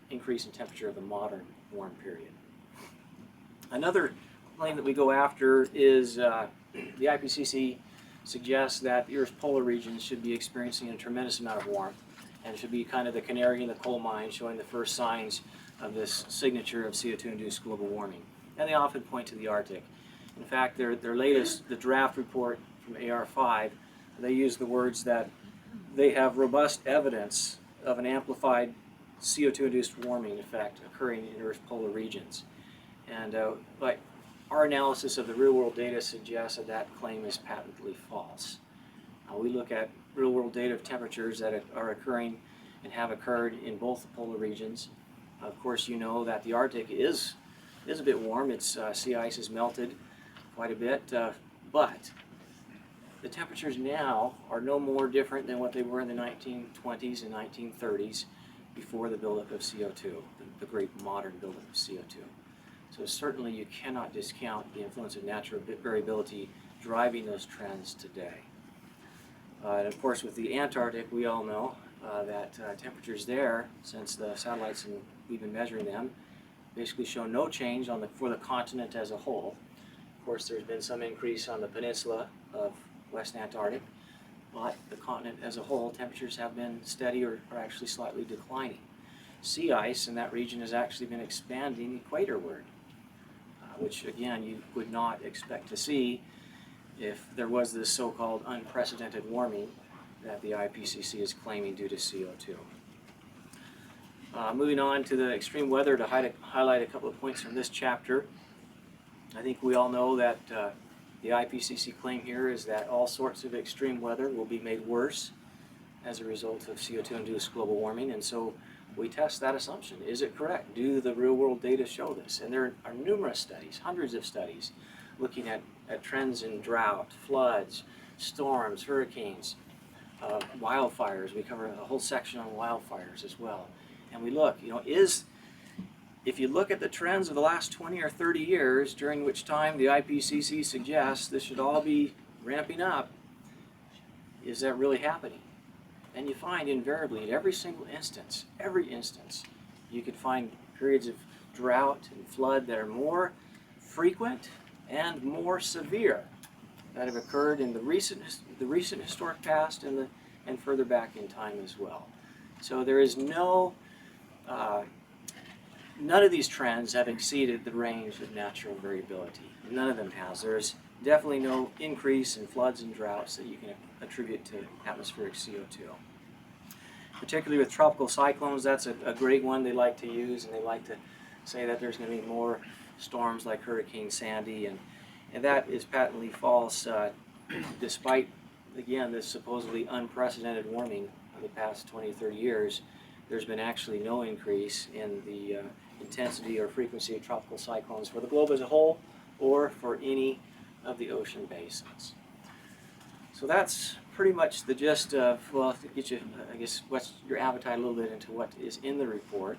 increase in temperature of the modern warm period. Another claim that we go after is the IPCC suggests that the Earth's polar regions should be experiencing a tremendous amount of warmth, and should be kind of the canary in the coal mine, showing the first signs of this signature of CO2-induced global warming. And they often point to the Arctic. In fact, their latest, the draft report from AR5, they use the words that they have robust evidence of an amplified CO2-induced warming effect occurring in Earth's polar regions. And but our analysis of the real-world data suggests that claim is patently false. We look at real-world data of temperatures that are occurring and have occurred in both the polar regions. Of course, you know that the Arctic is a bit warm. Its sea ice has melted quite a bit, but the temperatures now are no more different than what they were in the 1920s and 1930s before the buildup of CO2, the great modern buildup of CO2. So certainly you cannot discount the influence of natural variability driving those trends today. And of course with the Antarctic, we all know that temperatures there, since the satellites and we've been measuring them, basically show no change for the continent as a whole. Of course there's been some increase on the peninsula of West Antarctic, but the continent as a whole, temperatures have been steady or actually slightly declining. Sea ice in that region has actually been expanding equatorward, which again you would not expect to see if there was this so-called unprecedented warming that the IPCC is claiming due to CO2. Moving on to the extreme weather to highlight a couple of points from this chapter. I think we all know that the IPCC claim here is that all sorts of extreme weather will be made worse as a result of CO2-induced global warming, and so we test that assumption. Is it correct? Do the real-world data show this? And there are numerous studies, hundreds of studies, looking at trends in drought, floods, storms, hurricanes, wildfires. We cover a whole section on wildfires as well. And we look, if you look at the trends of the last 20 or 30 years, during which time the IPCC suggests this should all be ramping up, is that really happening? And you find invariably in every instance, you could find periods of drought and flood that are more frequent and more severe that have occurred in the recent historic past and further back in time as well. So there is none of these trends have exceeded the range of natural variability. None of them has. There's definitely no increase in floods and droughts that you can attribute to atmospheric CO2. Particularly with tropical cyclones, that's a great one they like to use, and they like to say that there's going to be more storms like Hurricane Sandy, and that is patently false, despite, again, this supposedly unprecedented warming of the past 20, 30 years. There's been actually no increase in the intensity or frequency of tropical cyclones for the globe as a whole or for any of the ocean basins. So that's pretty much the gist of, well, to get you, I guess, what's your appetite a little bit into what is in the report.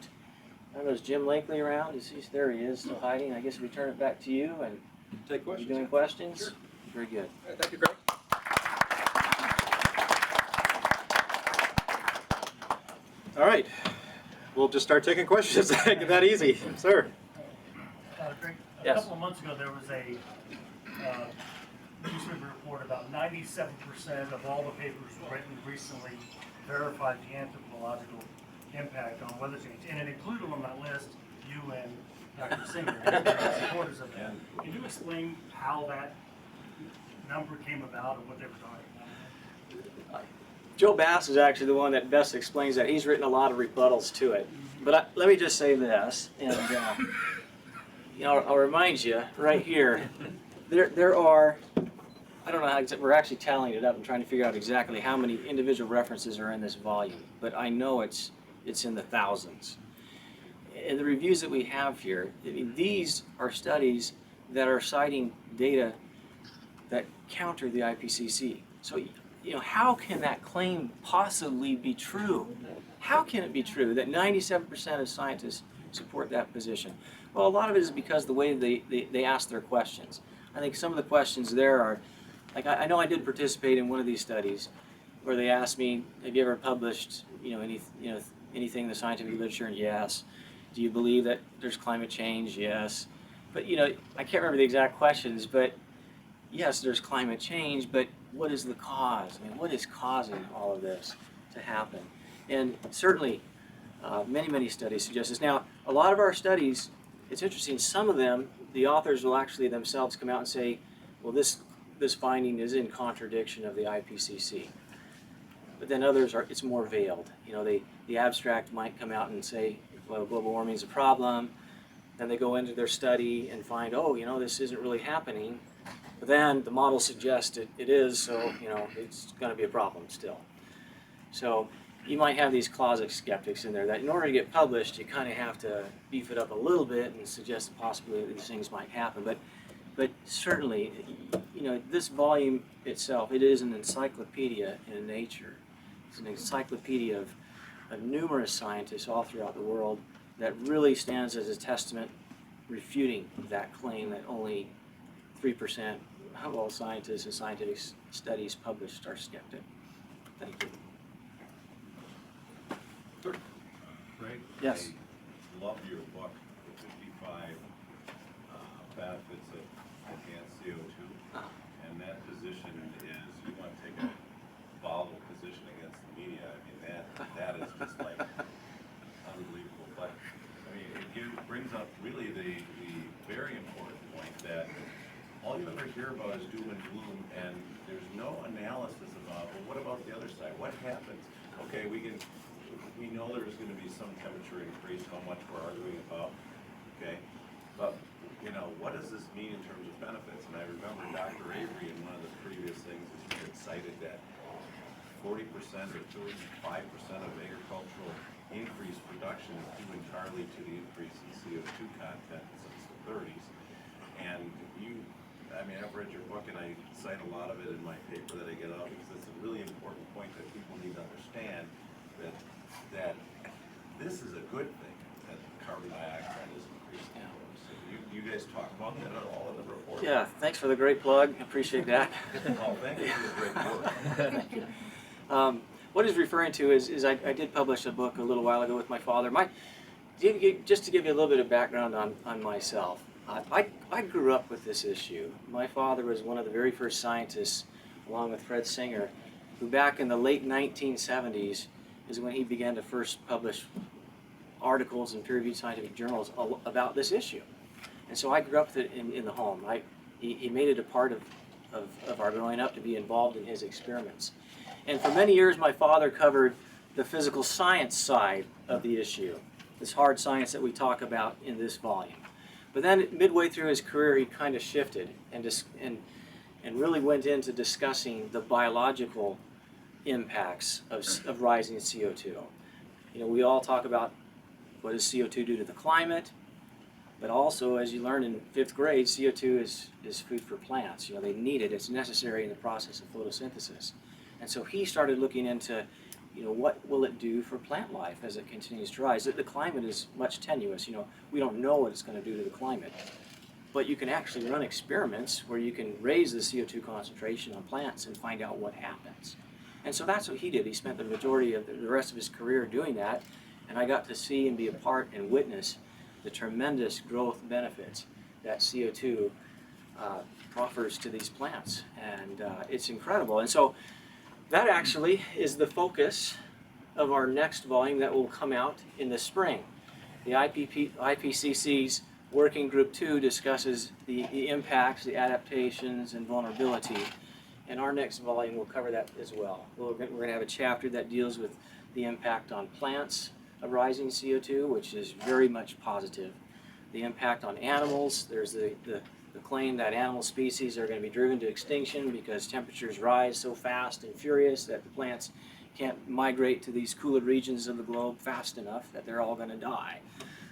I don't know, is Jim Lakely around? There he is, still hiding. I guess we turn it back to you and Take questions. you doing questions? Sure. Very good. All right, thank you, Greg. All right, we'll just start taking questions. That easy, sir. Greg, a Yes. couple of months ago, there was a newspaper report about 97% of all the papers written recently verified the anthropological impact on weather change. And it included on that list you and Dr. Singer, supporters of that. Can you explain how that number came about and what they were talking about? Joe Bast is actually the one that best explains that. He's written a lot of rebuttals to it. But let me just say this, and I'll remind you right here. There are, I don't know how we're actually tallying it up and trying to figure out exactly how many individual references are in this volume, but I know it's in the thousands. And the reviews that we have here, I mean, these are studies that are citing data that counter the IPCC. So, how can that claim possibly be true? How can it be true that 97% of scientists support that position? Well, a lot of it is because the way they ask their questions. I think some of the questions there are, like, I know I did participate in one of these studies where they asked me, have you ever published anything in the scientific literature? And yes. Do you believe that there's climate change? Yes. But I can't remember the exact questions, but yes, there's climate change, but what is the cause? I mean, what is causing all of this to happen? And certainly, many studies suggest this. Now, a lot of our studies, it's interesting, some of them, the authors will actually themselves come out and say, well, this finding is in contradiction of the IPCC. But then others it's more veiled. The abstract might come out and say, well, global warming is a problem. Then they go into their study and find, oh, this isn't really happening. But then the model suggests it is, so it's going to be a problem still. So you might have these closet skeptics in there that in order to get published, you kind of have to beef it up a little bit and suggest the possibility that these things might happen. But certainly, this volume itself, it is an encyclopedia in nature. It's an encyclopedia of numerous scientists all throughout the world that really stands as a testament refuting that claim that only 3% of all scientists and scientific studies published are skeptic. Thank you. Greg? Yes. I love your book, The 55 Benefits of Enhanced CO2. And that position is, you want to take a volatile position against the media. I mean, that is just like unbelievable. But, I mean, it brings up really the very important point that all you ever hear about is doom and gloom, and there's no analysis about, well, what about the other side? What happens? Okay, we can we know there's gonna be some temperature increase, how much we're arguing about, okay? But, you know, what does this mean in terms of benefits? And I remember Dr. Avery in one of the previous things, he had cited that 40% or 35% of agricultural increased production is due entirely to the increase in CO2 content since the 30s. And I mean, I've read your book and I cite a lot of it in my paper that I get out because it's a really important point that people need to understand that this is a good thing, that carbon dioxide is increasing. So you guys talk about that at all in the report? Yeah, thanks for the great plug. Appreciate that. Oh, thank you for the great work. Thank you. What he's referring to is I did publish a book a little while ago with my father. Just to give you a little bit of background on myself, I grew up with this issue. My father was one of the very first scientists, along with Fred Singer, who back in the late 1970s is when he began to first publish articles in peer-reviewed scientific journals about this issue. And so I grew up with it in the home. He made it a part of our growing up to be involved in his experiments. And for many years, my father covered the physical science side of the issue, this hard science that we talk about in this volume. But then midway through his career, he kind of shifted and really went into discussing the biological impacts of rising CO2. You know, we all talk about what does CO2 do to the climate, but also, as you learned in 5th grade, CO2 is food for plants. You know, they need it. It's necessary in the process of photosynthesis. And so he started looking into, you know, what will it do for plant life as it continues to rise? The climate is much tenuous. You know, we don't know what it's going to do to the climate. But you can actually run experiments where you can raise the CO2 concentration on plants and find out what happens. And so that's what he did. He spent the majority of the rest of his career doing that. And I got to see and be a part and witness the tremendous growth benefits that CO2 proffers to these plants. And it's incredible. And so that actually is the focus of our next volume that will come out in the spring. The IPCC's Working Group 2 discusses the impacts, the adaptations, and vulnerability. And our next volume will cover that as well. We're going to have a chapter that deals with the impact on plants of rising CO2, which is very much positive. The impact on animals, there's the claim that animal species are going to be driven to extinction because temperatures rise so fast and furious that the plants can't migrate to these cooler regions of the globe fast enough that they're all going to die.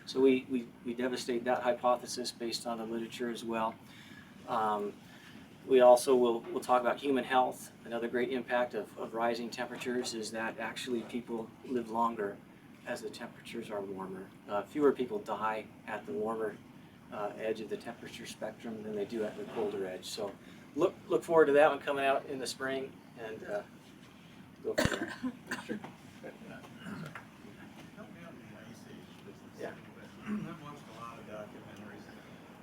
So we devastate that hypothesis based on the literature as well. We also will talk about human health. Another great impact of rising temperatures is that actually people live longer as the temperatures are warmer. Fewer people die at the warmer edge of the temperature spectrum than they do at the colder edge. So look forward to that one coming out in the spring and go from there. Sure. Yeah. I've watched a lot of documentaries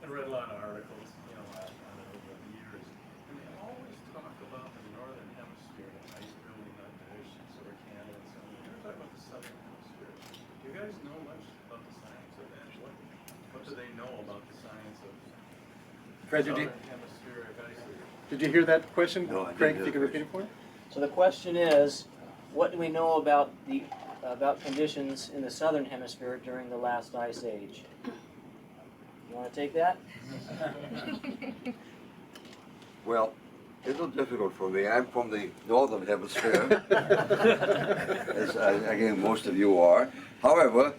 and read a lot of articles, you know, on it over the years. And they always talk about the northern hemisphere and ice building on the oceans or Canada and so on. They're talking about the southern hemisphere. Do you guys know much about the science of that? What do they know about the science of Fred, southern hemispheric ice? did you hear that question? No, I didn't Craig, hear if you the could repeat it for me? So the question is, what do we know about conditions in the southern hemisphere during the last ice age? You want to take that? Well, it's a little difficult for me. I'm from the northern hemisphere, as again most of you are. However,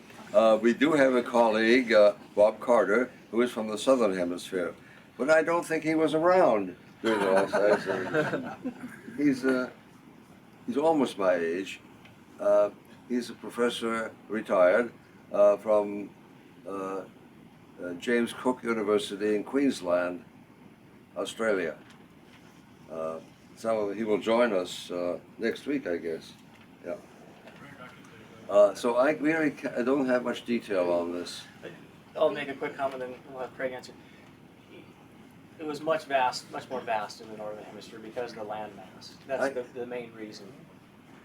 we do have a colleague, Bob Carter, who is from the southern hemisphere, but I don't think he was around during the last ice age. He's almost my age. He's a professor, retired, from James Cook University in Queensland, Australia. So he will join us next week, I guess. Yeah. So I really I don't have much detail on this. I'll make a quick comment and we'll have Craig answer. It was much more vast in the northern hemisphere because of the land mass. That's the main reason.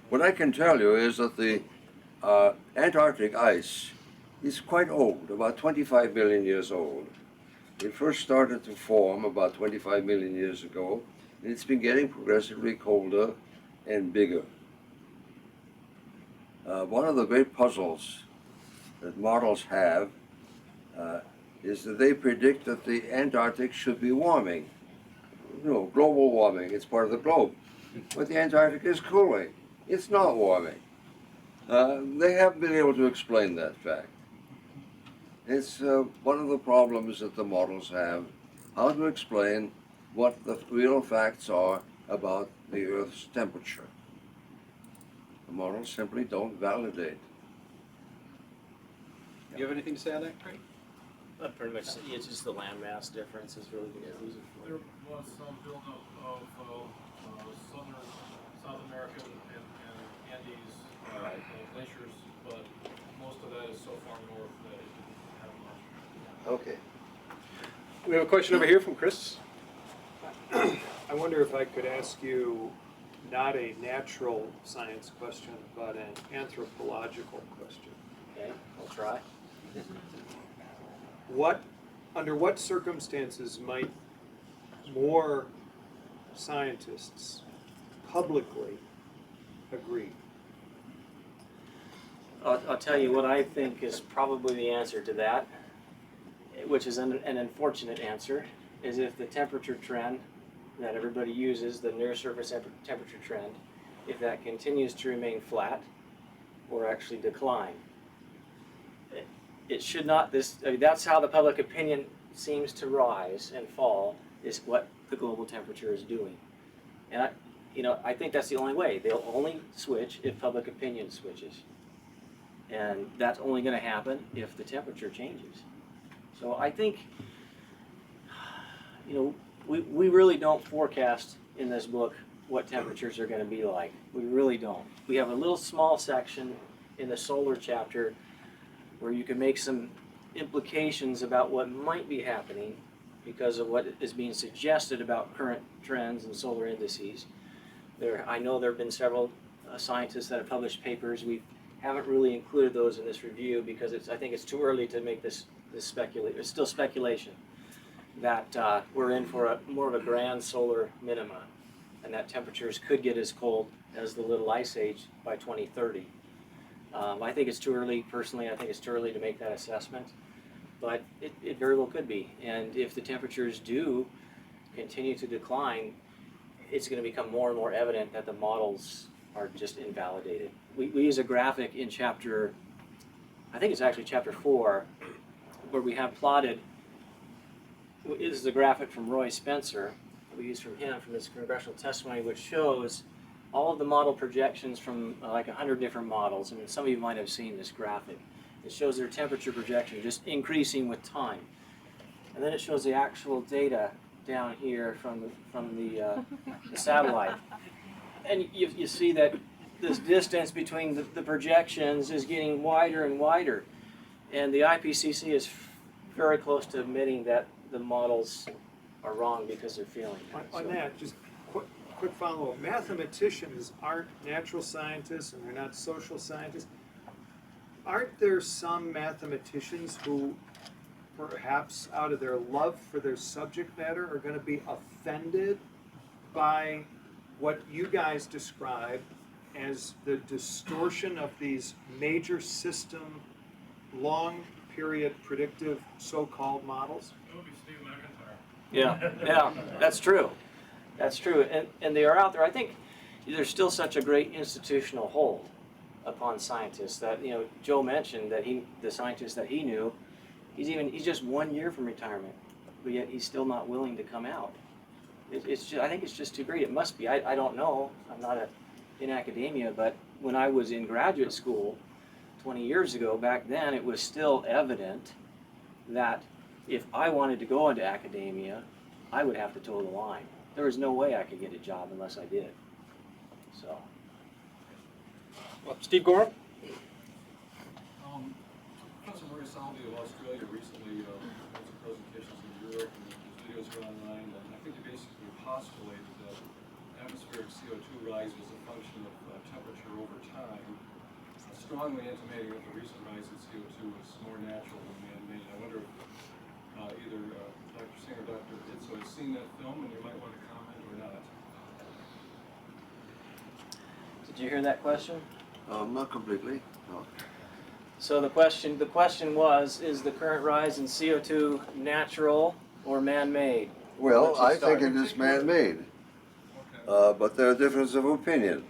What I can tell you is that the Antarctic ice is quite old, about 25 million years old. It first started to form about 25 million years ago, and it's been getting progressively colder and bigger. One of the great puzzles that models have is that they predict that the Antarctic should be warming. You know, global warming, it's part of the globe. But the Antarctic is cooling. It's not warming. They haven't been able to explain that fact. It's one of the problems that the models have, how to explain what the real facts are about the Earth's temperature. The models simply don't validate. You have anything to say on that, Craig? Pretty much, it's just the landmass difference is really the reason for There it. was some buildup of South American and Andes glaciers, but most of that is so far north that it didn't have much. Okay. We have a question over here from Chris. I wonder if I could ask you not a natural science question, but an anthropological question. Okay, I'll try. Under what circumstances might more scientists publicly agree? I'll tell you what I think is probably the answer to that, which is an unfortunate answer, is if the temperature trend that everybody uses, the near surface temperature trend, if that continues to remain flat or actually decline. It should not, that's how the public opinion seems to rise and fall, is what the global temperature is doing. And I think that's the only way. They'll only switch if public opinion switches. And that's only going to happen if the temperature changes. So I think, we really don't forecast in this book what temperatures are going to be like. We really don't. We have a little small section in the solar chapter where you can make some implications about what might be happening because of what is being suggested about current trends and solar indices. I know there have been several scientists that have published papers. We haven't really included those in this review because I think it's too early to make this speculate. It's still speculation that we're in for more of a grand solar minima, and that temperatures could get as cold as the Little Ice Age by 2030. I think it's too early, personally, I think it's too early to make that assessment, but it very well could be. And if the temperatures do continue to decline, it's going to become more and more evident that the models are just invalidated. We use a graphic in chapter, I think it's actually chapter 4, where we have plotted, this is a graphic from Roy Spencer, we use from him, from his congressional testimony, which shows all of the model projections from like 100 different models. I mean, some of you might have seen this graphic. It shows their temperature projection just increasing with time. And then it shows the actual data down here from the satellite. And you see that this distance between the projections is getting wider and wider. And the IPCC is very close to admitting that the models are wrong because they're feeling it. On that, just quick follow-up. Mathematicians aren't natural scientists and they're not social scientists. Aren't there some mathematicians who, perhaps out of their love for their subject matter, are going to be offended by what you guys describe as the distortion of these major system, long period predictive so-called models? It would be Steve McIntyre. Yeah, that's true. That's true, and they are out there. I think there's still such a great institutional hold upon scientists that, Joe mentioned that the scientist that he knew, he's just 1 year from retirement, but yet he's still not willing to come out. I think it's just too great. It must be. I don't know. I'm not in academia, but when I was in graduate school 20 years ago, back then it was still evident that if I wanted to go into academia, I would have to toe the line. There was no way I could get a job unless I did. So. Well, Steve Gorham? Professor Murray Salvi of Australia recently had some presentations in Europe, and his videos are online, and I think he basically postulated that atmospheric CO2 rise was a function of temperature over time, strongly intimating that the recent rise in CO2 was more natural than man-made. I wonder if either Dr. Singh or Dr. Idso has seen that film, and you might want to comment or not. Did you hear that question? Not completely, no. So the question was, is the current rise in CO2 natural or man-made? Well, Let's just I think start. it is man-made, but there are differences of opinion.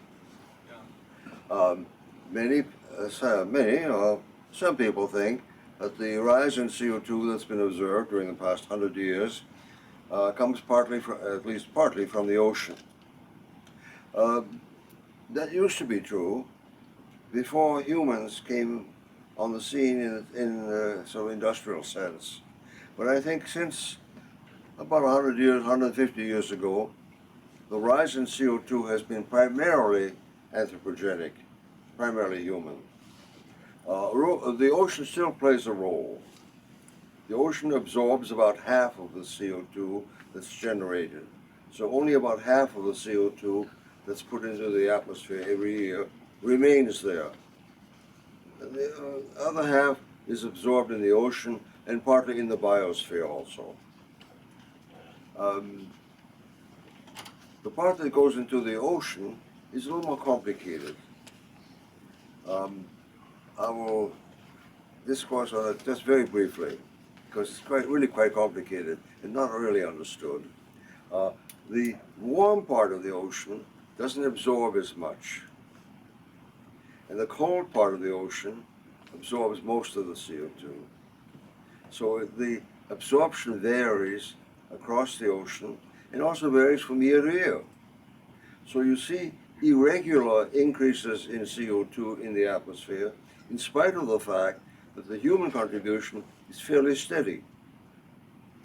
Some people think that the rise in CO2 that's been observed during the past 100 years comes partly, at least partly, from the ocean. That used to be true before humans came on the scene in a sort of industrial sense. But I think since about 100 years, 150 years ago, the rise in CO2 has been primarily anthropogenic, primarily human. The ocean still plays a role. The ocean absorbs about half of the CO2 that's generated. So only about half of the CO2 that's put into the atmosphere every year remains there. The other half is absorbed in the ocean and partly in the biosphere also. The part that goes into the ocean is a little more complicated. I will discourse on it just very briefly, because it's really quite complicated and not really understood. The warm part of the ocean doesn't absorb as much, and the cold part of the ocean absorbs most of the CO2. So the absorption varies across the ocean and also varies from year to year. So you see irregular increases in CO2 in the atmosphere, in spite of the fact that the human contribution is fairly steady.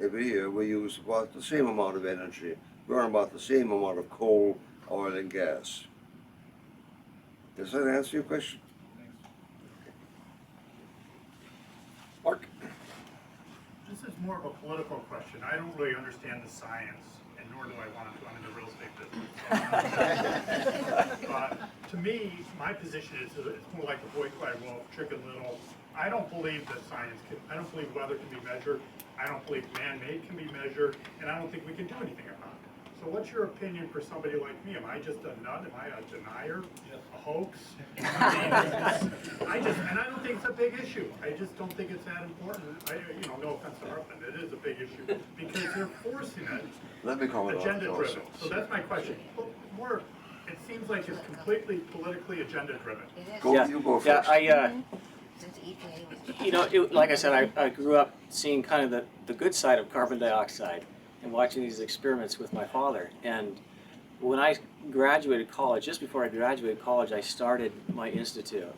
Every year we use about the same amount of energy, burn about the same amount of coal, oil, and gas. Does that answer your question? Mark? This is more of a political question. I don't really understand the science, and nor do I want to. I'm in the real estate business. But to me, my position is it's more like the boy cried wolf, chicken little. I don't believe that science can, I don't believe weather can be measured. I don't believe man-made can be measured, and I don't think we can do anything about it. So what's your opinion for somebody like me? Am I just a nut? Am I a denier? A hoax? And I don't think it's a big issue. I just don't think it's that important. No offense to Heartland, it is a big issue because they're forcing it. Let me comment on it Agenda-driven. also. So that's my question. More, it seems like it's completely politically agenda-driven. You go first. Like I said, I grew up seeing kind of the good side of carbon dioxide and watching these experiments with my father. And when I graduated college, just before I graduated college, I started my institute.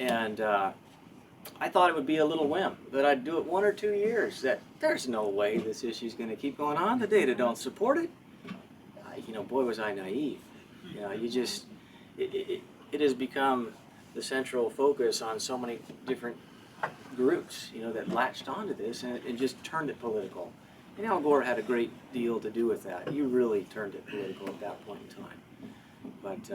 And I thought it would be a little whim, that I'd do it 1 or 2 years, that there's no way this issue's going to keep going on. The data don't support it. Boy, was I naive. It has become the central focus on so many different groups, that latched onto this and just turned it political. And Al Gore had a great deal to do with that. He really turned it political at that point in time. But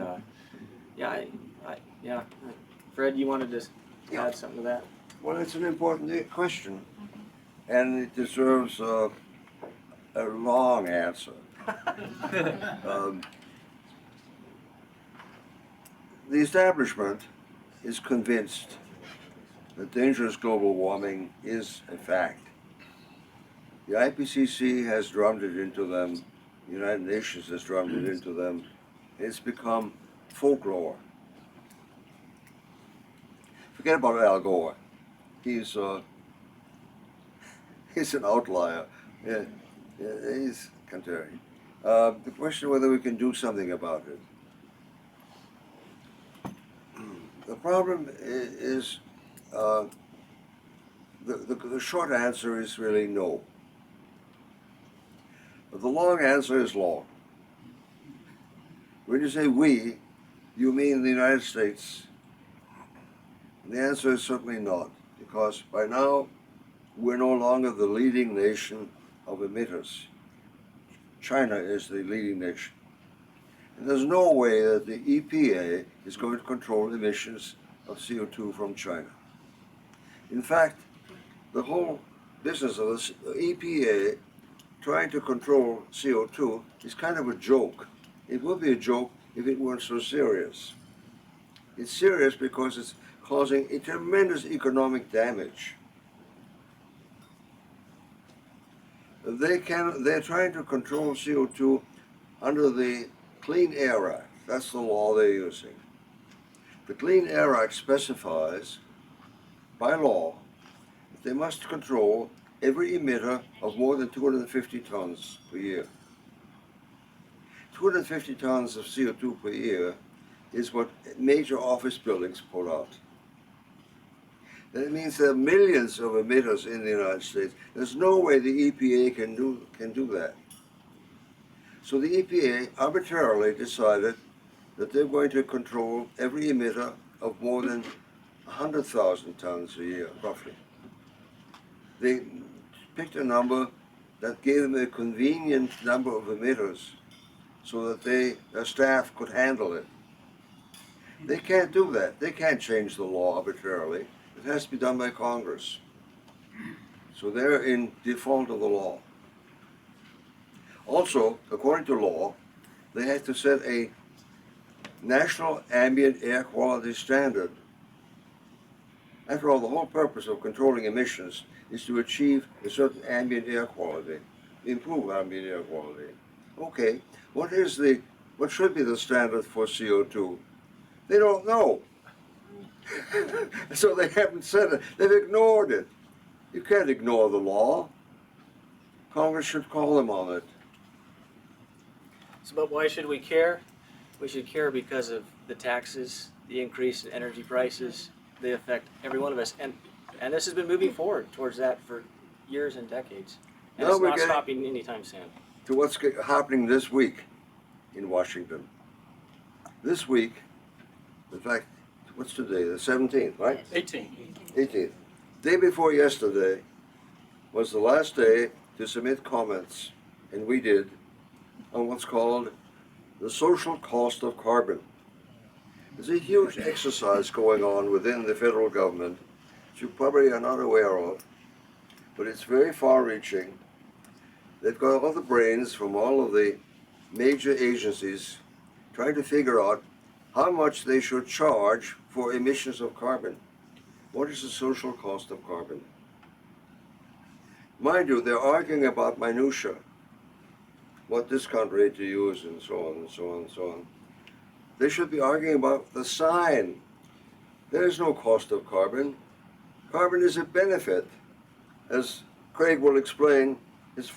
Fred, you wanted to add something to that? Well, it's an important question, and it deserves a long answer. The establishment is convinced that dangerous global warming is a fact. The IPCC has drummed it into them, the United Nations has drummed it into them. It's become folklore. Forget about Al Gore. He's an outlier. He's contrary. The question whether we can do something about it. The problem is, the short answer is really no. But the long answer is long. When you say we, you mean the United States. And the answer is certainly not, because by now we're no longer the leading nation of emitters. China is the leading nation. And there's no way that the EPA is going to control emissions of CO2 from China. In fact, the whole business of the EPA trying to control CO2 is kind of a joke. It would be a joke if it weren't so serious. It's serious because it's causing a tremendous economic damage. They're trying to control CO2 under the Clean Air Act. That's the law they're using. The Clean Air Act specifies, by law, that they must control every emitter of more than 250 tons per year. 250 tons of CO2 per year is what major office buildings put out. That means there are millions of emitters in the United States. There's no way the EPA can do that. So the EPA arbitrarily decided that they're going to control every emitter of more than 100,000 tons a year, roughly. They picked a number that gave them a convenient number of emitters so that their staff could handle it. They can't do that. They can't change the law arbitrarily. It has to be done by Congress. So they're in default of the law. Also, according to law, they have to set a national ambient air quality standard. After all, the whole purpose of controlling emissions is to achieve a certain ambient air quality, improve ambient air quality. Okay, what should be the standard for CO2? They don't know. So they haven't said it. They've ignored it. You can't ignore the law. Congress should call them on it. So, but why should we care? We should care because of the taxes, the increase in energy prices. They affect every one of us, and this has been moving forward towards that for years and decades, and Now it's we're not getting stopping anytime soon. to what's happening this week in Washington. This week, in fact, what's today? The 17th, right? 18th. Day before yesterday was the last day to submit comments, and we did, on what's called the social cost of carbon. There's a huge exercise going on within the federal government that you probably are not aware of, but it's very far-reaching. They've got all the brains from all of the major agencies trying to figure out how much they should charge for emissions of carbon. What is the social cost of carbon? Mind you, they're arguing about minutia, what discount rate to use, and so on and so on and so on. They should be arguing about the sign. There is no cost of carbon. Carbon is a benefit. As Craig will explain, his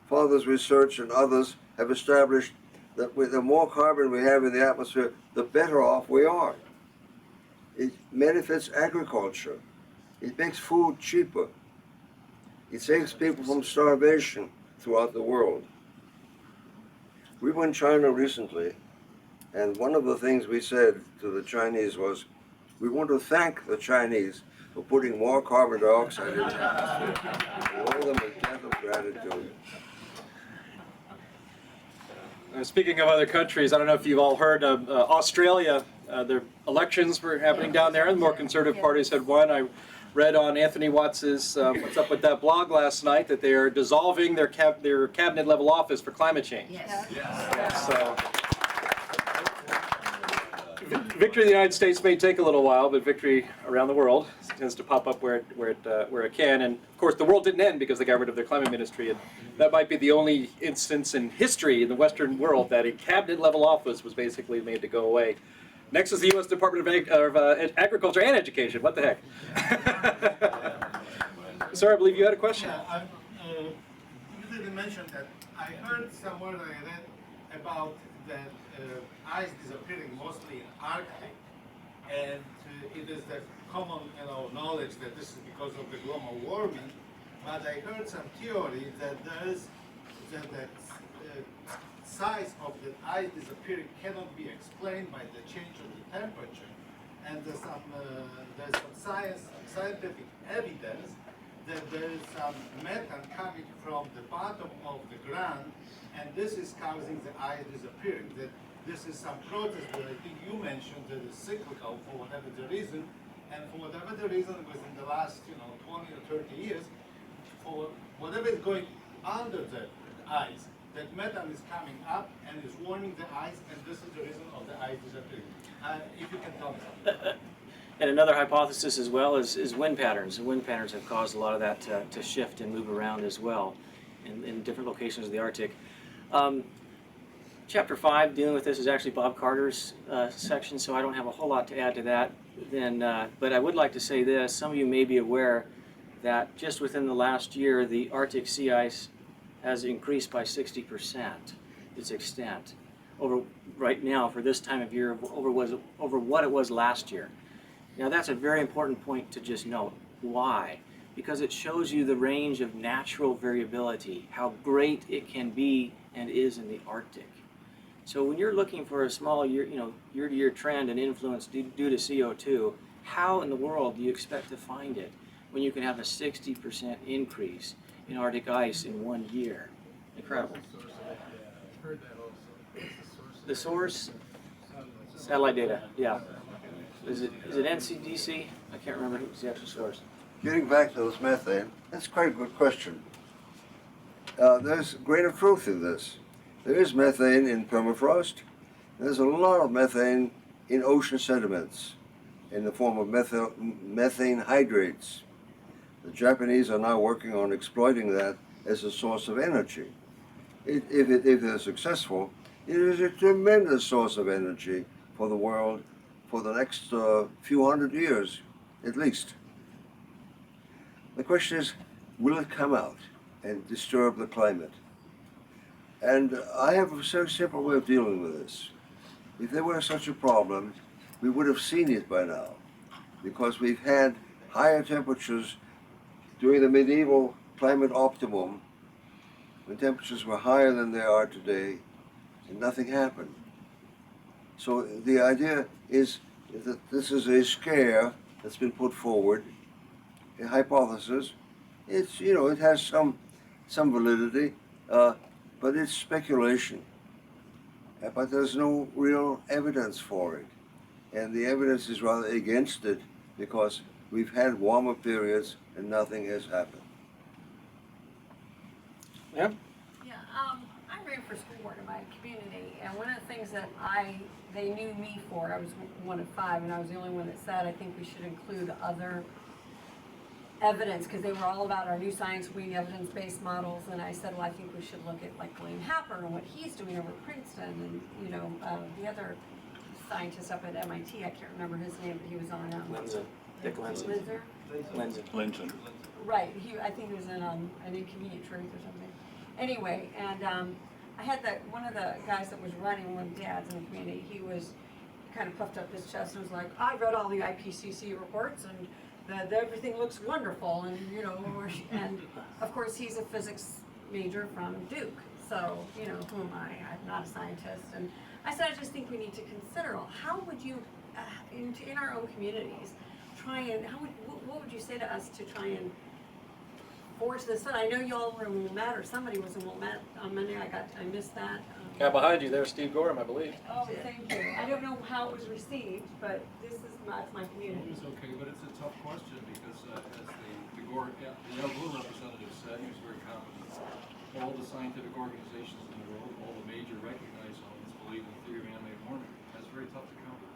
father's research and others have established that with the more carbon we have in the atmosphere, the better off we are. It benefits agriculture. It makes food cheaper. It saves people from starvation throughout the world. We were in China recently, and one of the things we said to the Chinese was, we want to thank the Chinese for putting more carbon dioxide in the atmosphere. We owe them a debt of gratitude. Speaking of other countries, I don't know if you've all heard of Australia. Their elections were happening down there, and the more conservative parties had won. I read on Anthony Watts's What's Up With That blog last night that they are dissolving their cabinet level office for climate change. Yes. So, victory in the United States may take a little while, but victory around the world tends to pop up where it can. And of course, the world didn't end because they got rid of their climate ministry, and that might be the only instance in history in the Western world that a cabinet-level office was basically made to go away. Next is the U.S. Department of Agriculture and Education. What the heck? Sir, I believe you had a question. Yeah, you didn't mention that. I heard somewhere that I read about that ice disappearing mostly in Arctic, and it is the common knowledge that this is because of the global warming. But I heard some theory that the size of the ice disappearing cannot be explained by the change of the temperature, and there's some scientific evidence that there is some methane coming from the bottom of the ground, and this is causing the ice disappearing. That this is some process that I think you mentioned that is cyclical for whatever the reason, and for whatever the reason within the last 20 or 30 years, for whatever is going under the ice, that methane is coming up and is warming the ice, and this is the reason of the ice disappearing. if you can tell me something. And another hypothesis as well is wind patterns. The wind patterns have caused a lot of that to shift and move around as well in different locations of the Arctic. Chapter 5 dealing with this is actually Bob Carter's section, so I don't have a whole lot to add to that. But I would like to say this. Some of you may be aware that just within the last year, the Arctic sea ice has increased by 60%, its extent, over right now for this time of year over what it was last year. Now that's a very important point to just note. Why? Because it shows you the range of natural variability, how great it can be and is in the Arctic. So when you're looking for a small year-to-year trend and influence due to CO2, how in the world do you expect to find it when you can have a 60% increase in Arctic ice in 1 year? Incredible. Heard that also. The source? Satellite data, yeah. Is it NCDC? I can't remember who's the actual source. Getting back to this methane, that's quite a good question. There's a grain of truth in this. There is methane in permafrost. There's a lot of methane in ocean sediments in the form of methane hydrates. The Japanese are now working on exploiting that as a source of energy. If they're successful, it is a tremendous source of energy for the world for the next few hundred years, at least. The question is, will it come out and disturb the climate? And I have a very simple way of dealing with this. If there were such a problem, we would have seen it by now, because we've had higher temperatures during the medieval climate optimum, when temperatures were higher than they are today, and nothing happened. So the idea is that this is a scare that's been put forward, a hypothesis. It's, it has some validity, but it's speculation. But there's no real evidence for it. And the evidence is rather against it, because we've had warmer periods and nothing has happened. Yeah? Yeah, I ran for school board in my community, and one of the things that they knew me for, I was one of 5, and I was the only one that said, I think we should include other evidence, because they were all about our new science wing evidence-based models, and I said, well, I think we should look at like William Happer and what he's doing over at Princeton, and the other scientist up at MIT, I can't remember his name, but he was on Lindsay. Dick Lindsay. Lindsay? Lincoln. Right, I think he was in an Inconvenient Truth or something. Anyway, and I had one of the guys that was running, one of the dads in the community, he kind of puffed up his chest and was like, I read all the IPCC reports and that everything looks wonderful, and and of course he's a physics major from Duke, so who am I? I'm not a scientist. And I said, I just think we need to consider how would you, in our own communities, what would you say to us to try and force this on? I know you all were in Wilmette, or somebody was in Wilmette on Monday. I missed that. Yeah, behind you there's Steve Gorham, I believe. Oh, thank you. I don't know how it was received, but this is my community. It was okay, but it's a tough question, because as the Al Blue representative said, he was very confident. All the scientific organizations in the world, all the major recognized ones, believe in the theory of man-made warming. That's very tough to counter.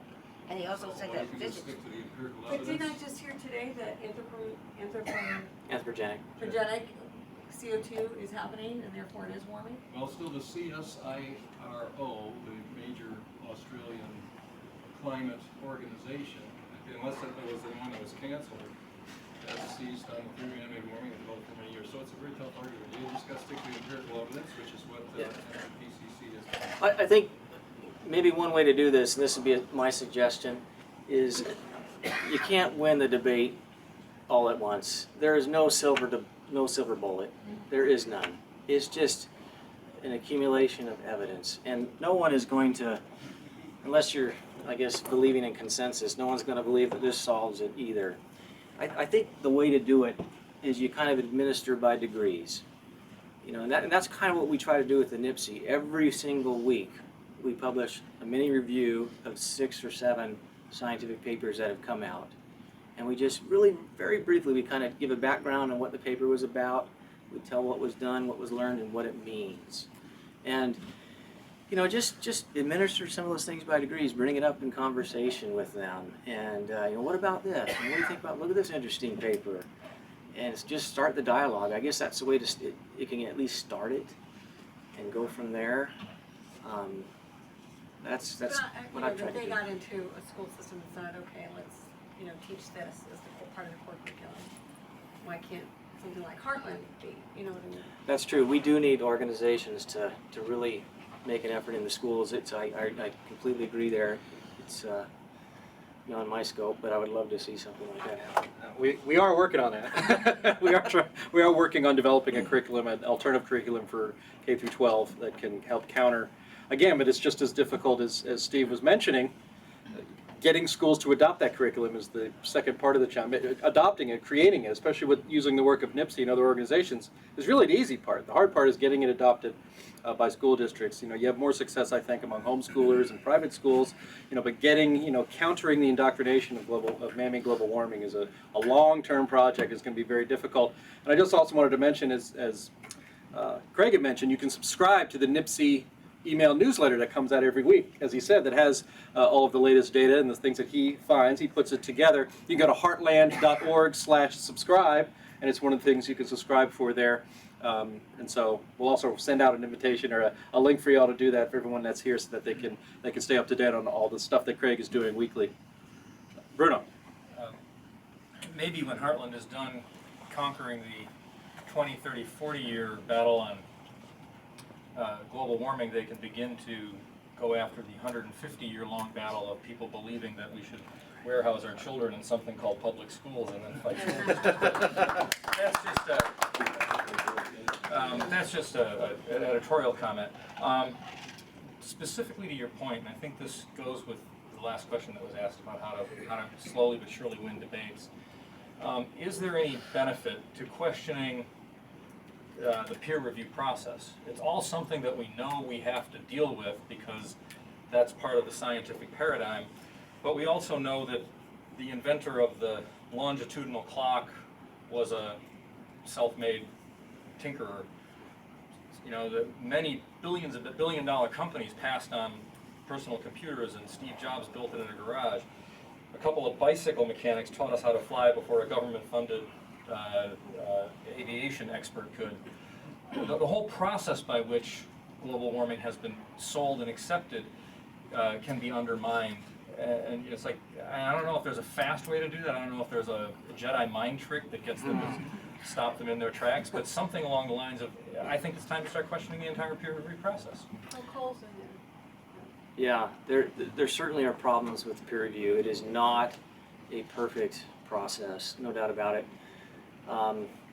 And he also said that You can just stick to the empirical But didn't I evidence. just hear today that Anthropogenic. anthropogenic CO2 is happening, and therefore it is warming? Well, still the CSIRO, the major Australian climate organization, unless that was the one that was canceled, has seized on the theory of man-made warming and developed for many years. So it's a very tough argument. You just got to stick to the empirical evidence, which is what the NIPCC is. I think maybe one way to do this, and this would be my suggestion, is you can't win the debate all at once. There is no silver bullet. There is none. It's just an accumulation of evidence, and no one is going to, unless you're, I guess, believing in consensus, no one's going to believe that this solves it either. I think the way to do it is you kind of administer by degrees. And that's kind of what we try to do with the NIPCC. Every single week we publish a mini review of 6 or 7 scientific papers that have come out. And we just really, very briefly, we kind of give a background on what the paper was about. We tell what was done, what was learned, and what it means. And you know, just administer some of those things by degrees, bring it up in conversation with them, and you know, what about this? And what do you think about? Look at this interesting paper, and it's just start the dialogue. I guess that's the way to it can at least start it, and go from there. That's what I've tried to They do. got into a school system and said, okay, let's, you know, teach this as part of the core curriculum. Why can't something like Heartland be, you know what I mean? That's true. We do need organizations to really make an effort in the schools. I completely agree there. It's beyond my scope, but I would love to see something like that happen. We are working on that. we are working on developing a curriculum, an alternative curriculum for K through 12 that can help counter. Again, but it's just as difficult as Steve was mentioning. Getting schools to adopt that curriculum is the second part of the challenge. Adopting it, creating it, especially with using the work of NIPCC and other organizations, is really the easy part. The hard part is getting it adopted by school districts. You know, you have more success, I think, among homeschoolers and private schools. You know, but getting, you know, countering the indoctrination of man-made global warming is a long-term project. It's going to be very difficult. And I just also wanted to mention, as Craig had mentioned, you can subscribe to the NIPCC email newsletter that comes out every week, as he said, that has all of the latest data and the things that he finds. He puts it together. You can go to heartland.org/subscribe, and it's one of the things you can subscribe for there. And so we'll also send out an invitation or a link for you all to do that for everyone that's here, so that they can stay up to date on all the stuff that Craig is doing weekly. Bruno. Maybe when Heartland is done conquering the 20, 30, 40-year battle on global warming, they can begin to go after the 150-year-long battle of people believing that we should warehouse our children in something called public schools and then fight school districts. That's just an editorial comment. Specifically to your point, and I think this goes with the last question that was asked about how to slowly but surely win debates. Is there any benefit to questioning the peer review process? It's all something that we know we have to deal with because that's part of the scientific paradigm, but we also know that the inventor of the longitudinal clock was a self-made tinkerer. You know, that many billion-dollar companies passed on personal computers, and Steve Jobs built it in a garage. A couple of bicycle mechanics taught us how to fly before a government-funded aviation expert could. The whole process by which global warming has been sold and accepted can be undermined. And it's like, I don't know if there's a fast way to do that. I don't know if there's a Jedi mind trick that gets them to stop them in their tracks, but something along the lines of, I think it's time to start questioning the entire peer review process. Yeah, there certainly are problems with peer review. It is not a perfect process, no doubt about it.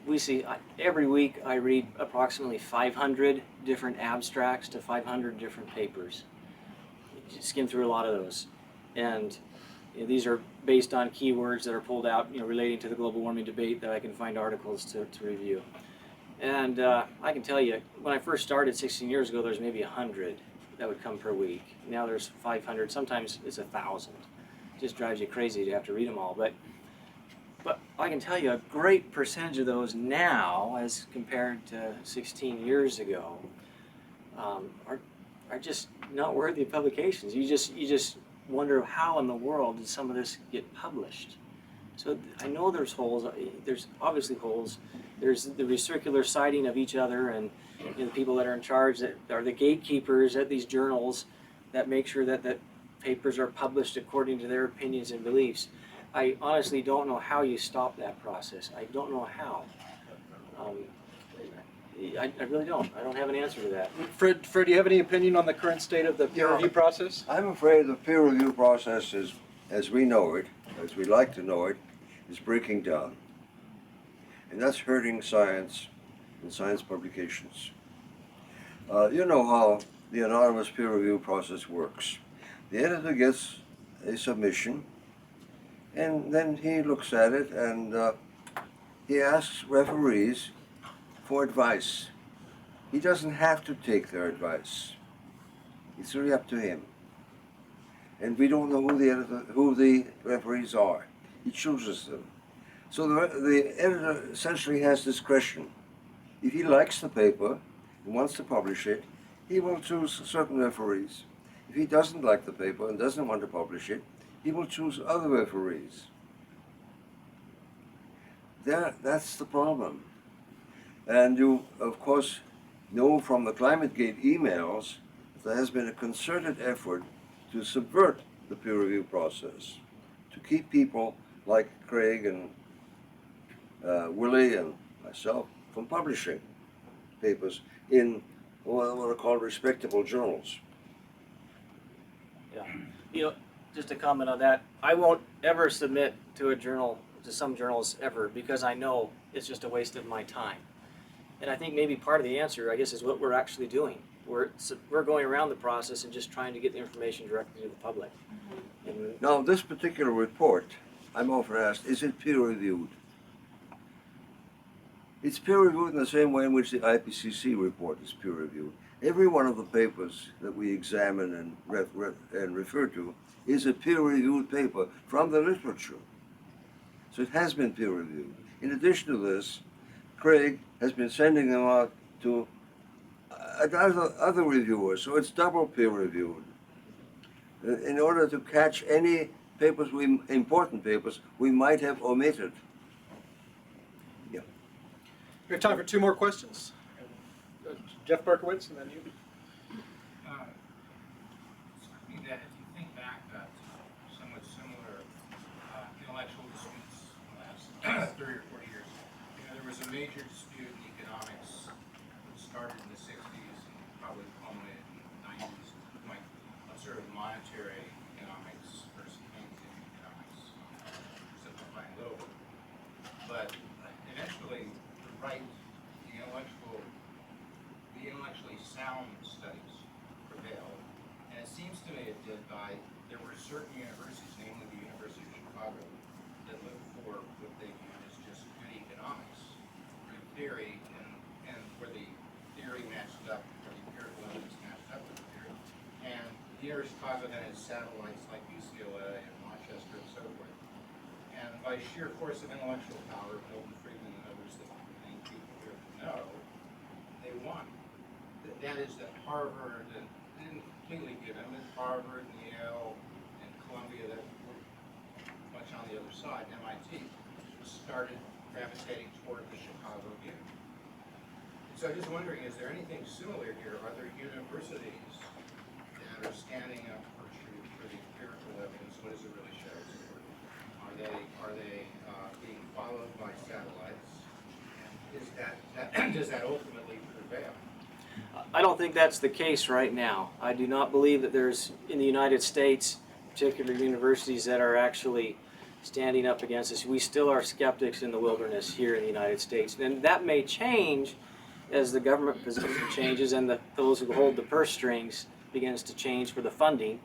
We see, every week I read approximately 500 different abstracts to 500 different papers. You skim through a lot of those. And you know, these are based on keywords that are pulled out, you know, relating to the global warming debate that I can find articles to review. And I can tell you, when I first started 16 years ago, there's maybe 100 that would come per week. Now there's 500, sometimes it's 1,000. It just drives you crazy to have to read them all. But I can tell you a great percentage of those now, as compared to 16 years ago, are just not worthy of publications. You just wonder, how in the world did some of this get published? So I know there's holes. There's obviously holes. There's the recircular citing of each other, and you know, the people that are in charge, that are the gatekeepers at these journals, that make sure that papers are published according to their opinions and beliefs. I honestly don't know how you stop that process. I don't know how. I really don't. I don't have an answer to that. Fred, do you have any opinion on the current state of the peer review process? I'm afraid the peer review process is, as we know it, as we like to know it, is breaking down. And that's hurting science and science publications. You know how the anonymous peer review process works. The editor gets a submission, and then he looks at it and he asks referees for advice. He doesn't have to take their advice. It's really up to him. And we don't know who the referees are. He chooses them. So the editor essentially has discretion. If he likes the paper and wants to publish it, he will choose certain referees. If he doesn't like the paper and doesn't want to publish it, he will choose other referees. That's the problem. And you, of course, know from the ClimateGate emails that there has been a concerted effort to subvert the peer review process, to keep people like Craig and Willie and myself from publishing papers in what are called respectable journals. Yeah. You know, just to comment on that, I won't ever submit to a journal, to some journals ever, because I know it's just a waste of my time. And I think maybe part of the answer, I guess, is what we're actually doing. We're going around the process and just trying to get the information directly to the public. And Now, this particular report, I'm often asked, is it peer reviewed? It's peer reviewed in the same way in which the IPCC report is peer reviewed. Every one of the papers that we examine and refer to is a peer reviewed paper from the literature. So it has been peer reviewed. In addition to this, Craig has been sending them out to other reviewers, so it's double peer reviewed. In order to catch any papers, important papers, we might have omitted. Yeah. We have time for 2 more questions. Jeff Berkowitz, and then you. Something that, if you think back to somewhat similar intellectual disputes in the last 30 or 40 years, you know, there was a major dispute in economics that started in the 60s and probably culminated in the 90s, to the point of sort of monetary economics versus Keynesian economics, simplifying a little bit. But eventually, the right, the intellectually sound studies prevailed, and it seems to me it did by, there were certain universities, namely the University of Chicago, that looked for what they viewed as just good economics, good theory, and where the theory matched up, where the empirical evidence matched up with the theory. And the University of Chicago then had satellites like UCLA and Rochester and so forth. And by sheer force of intellectual power, Milton Friedman and others that many people here know, they won. That is that Harvard, and didn't completely give them, that Harvard and Yale and Columbia that were much on the other side, and MIT, started gravitating toward the Chicago view. So I'm just wondering, is there anything similar here? Are there universities that are standing up for truth, for the empirical evidence? What does it really show? Are they being followed by satellites? And does that ultimately prevail? I don't think that's the case right now. I do not believe that there's, in the United States, particular universities that are actually standing up against us. We still are skeptics in the wilderness here in the United States. And that may change as the government position changes and those who hold the purse strings begins to change for the funding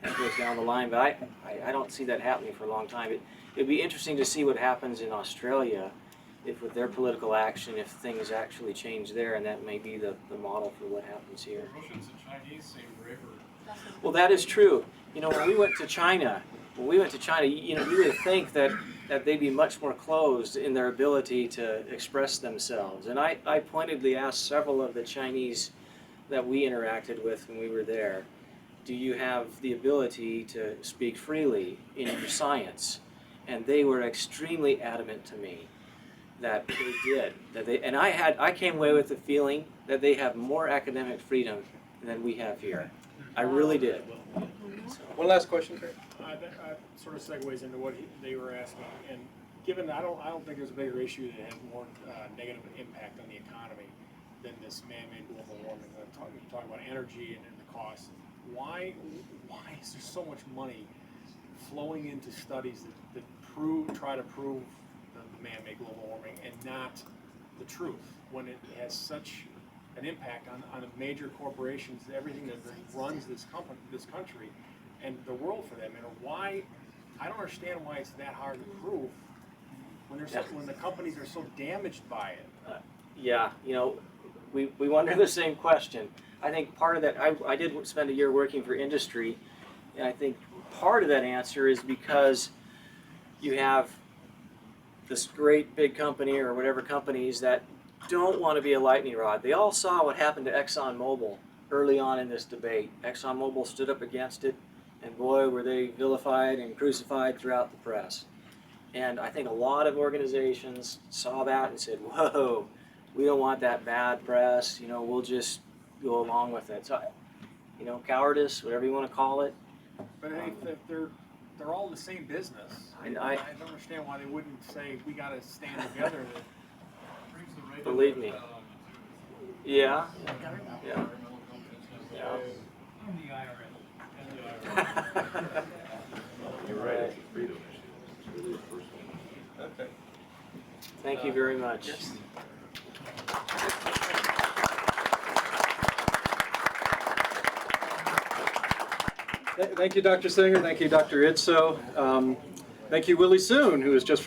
that goes down the line. But I don't see that happening for a long time. It'd be interesting to see what happens in Australia if with their political action, if things actually change there, and that may be the model for what happens here. The Russians and Chinese seem braver. Well, that is true. You know, when we went to China, you know, you would think that they'd be much more closed in their ability to express themselves. And I pointedly asked several of the Chinese that we interacted with when we were there, do you have the ability to speak freely in your science? And they were extremely adamant to me that they did. And I came away with the feeling that they have more academic freedom than we have here. I really did. One last question, Craig. That sort of segues into what they were asking. And given that I don't think there's a bigger issue that has more negative impact on the economy than this man-made global warming. You talk about energy and the costs. Why is there so much money flowing into studies that try to prove the man-made global warming and not the truth, when it has such an impact on major corporations, everything that runs this country and the world for them? And why, I don't understand why it's that hard to prove when the companies are so damaged by it. Yeah, you know, we wonder the same question. I think part of that, I did spend a year working for industry, and I think part of that answer is because you have this great big company or whatever companies that don't want to be a lightning rod. They all saw what happened to ExxonMobil early on in this debate. ExxonMobil stood up against it, and boy, were they vilified and crucified throughout the press. And I think a lot of organizations saw that and said, whoa, we don't want that bad press, you know, we'll just go along with it. So, you know, cowardice, whatever you want to call it. But hey, they're all the same business. I don't understand why they wouldn't say we got to stand together. Believe me. Yeah. Yeah. Yeah. And the IRS. You're right, it's a freedom issue. It's really a personal one. Okay. Thank you very much. Thank you, Dr. Singer. Thank you, Dr. Idso. Thank you, Willie Soon, who has just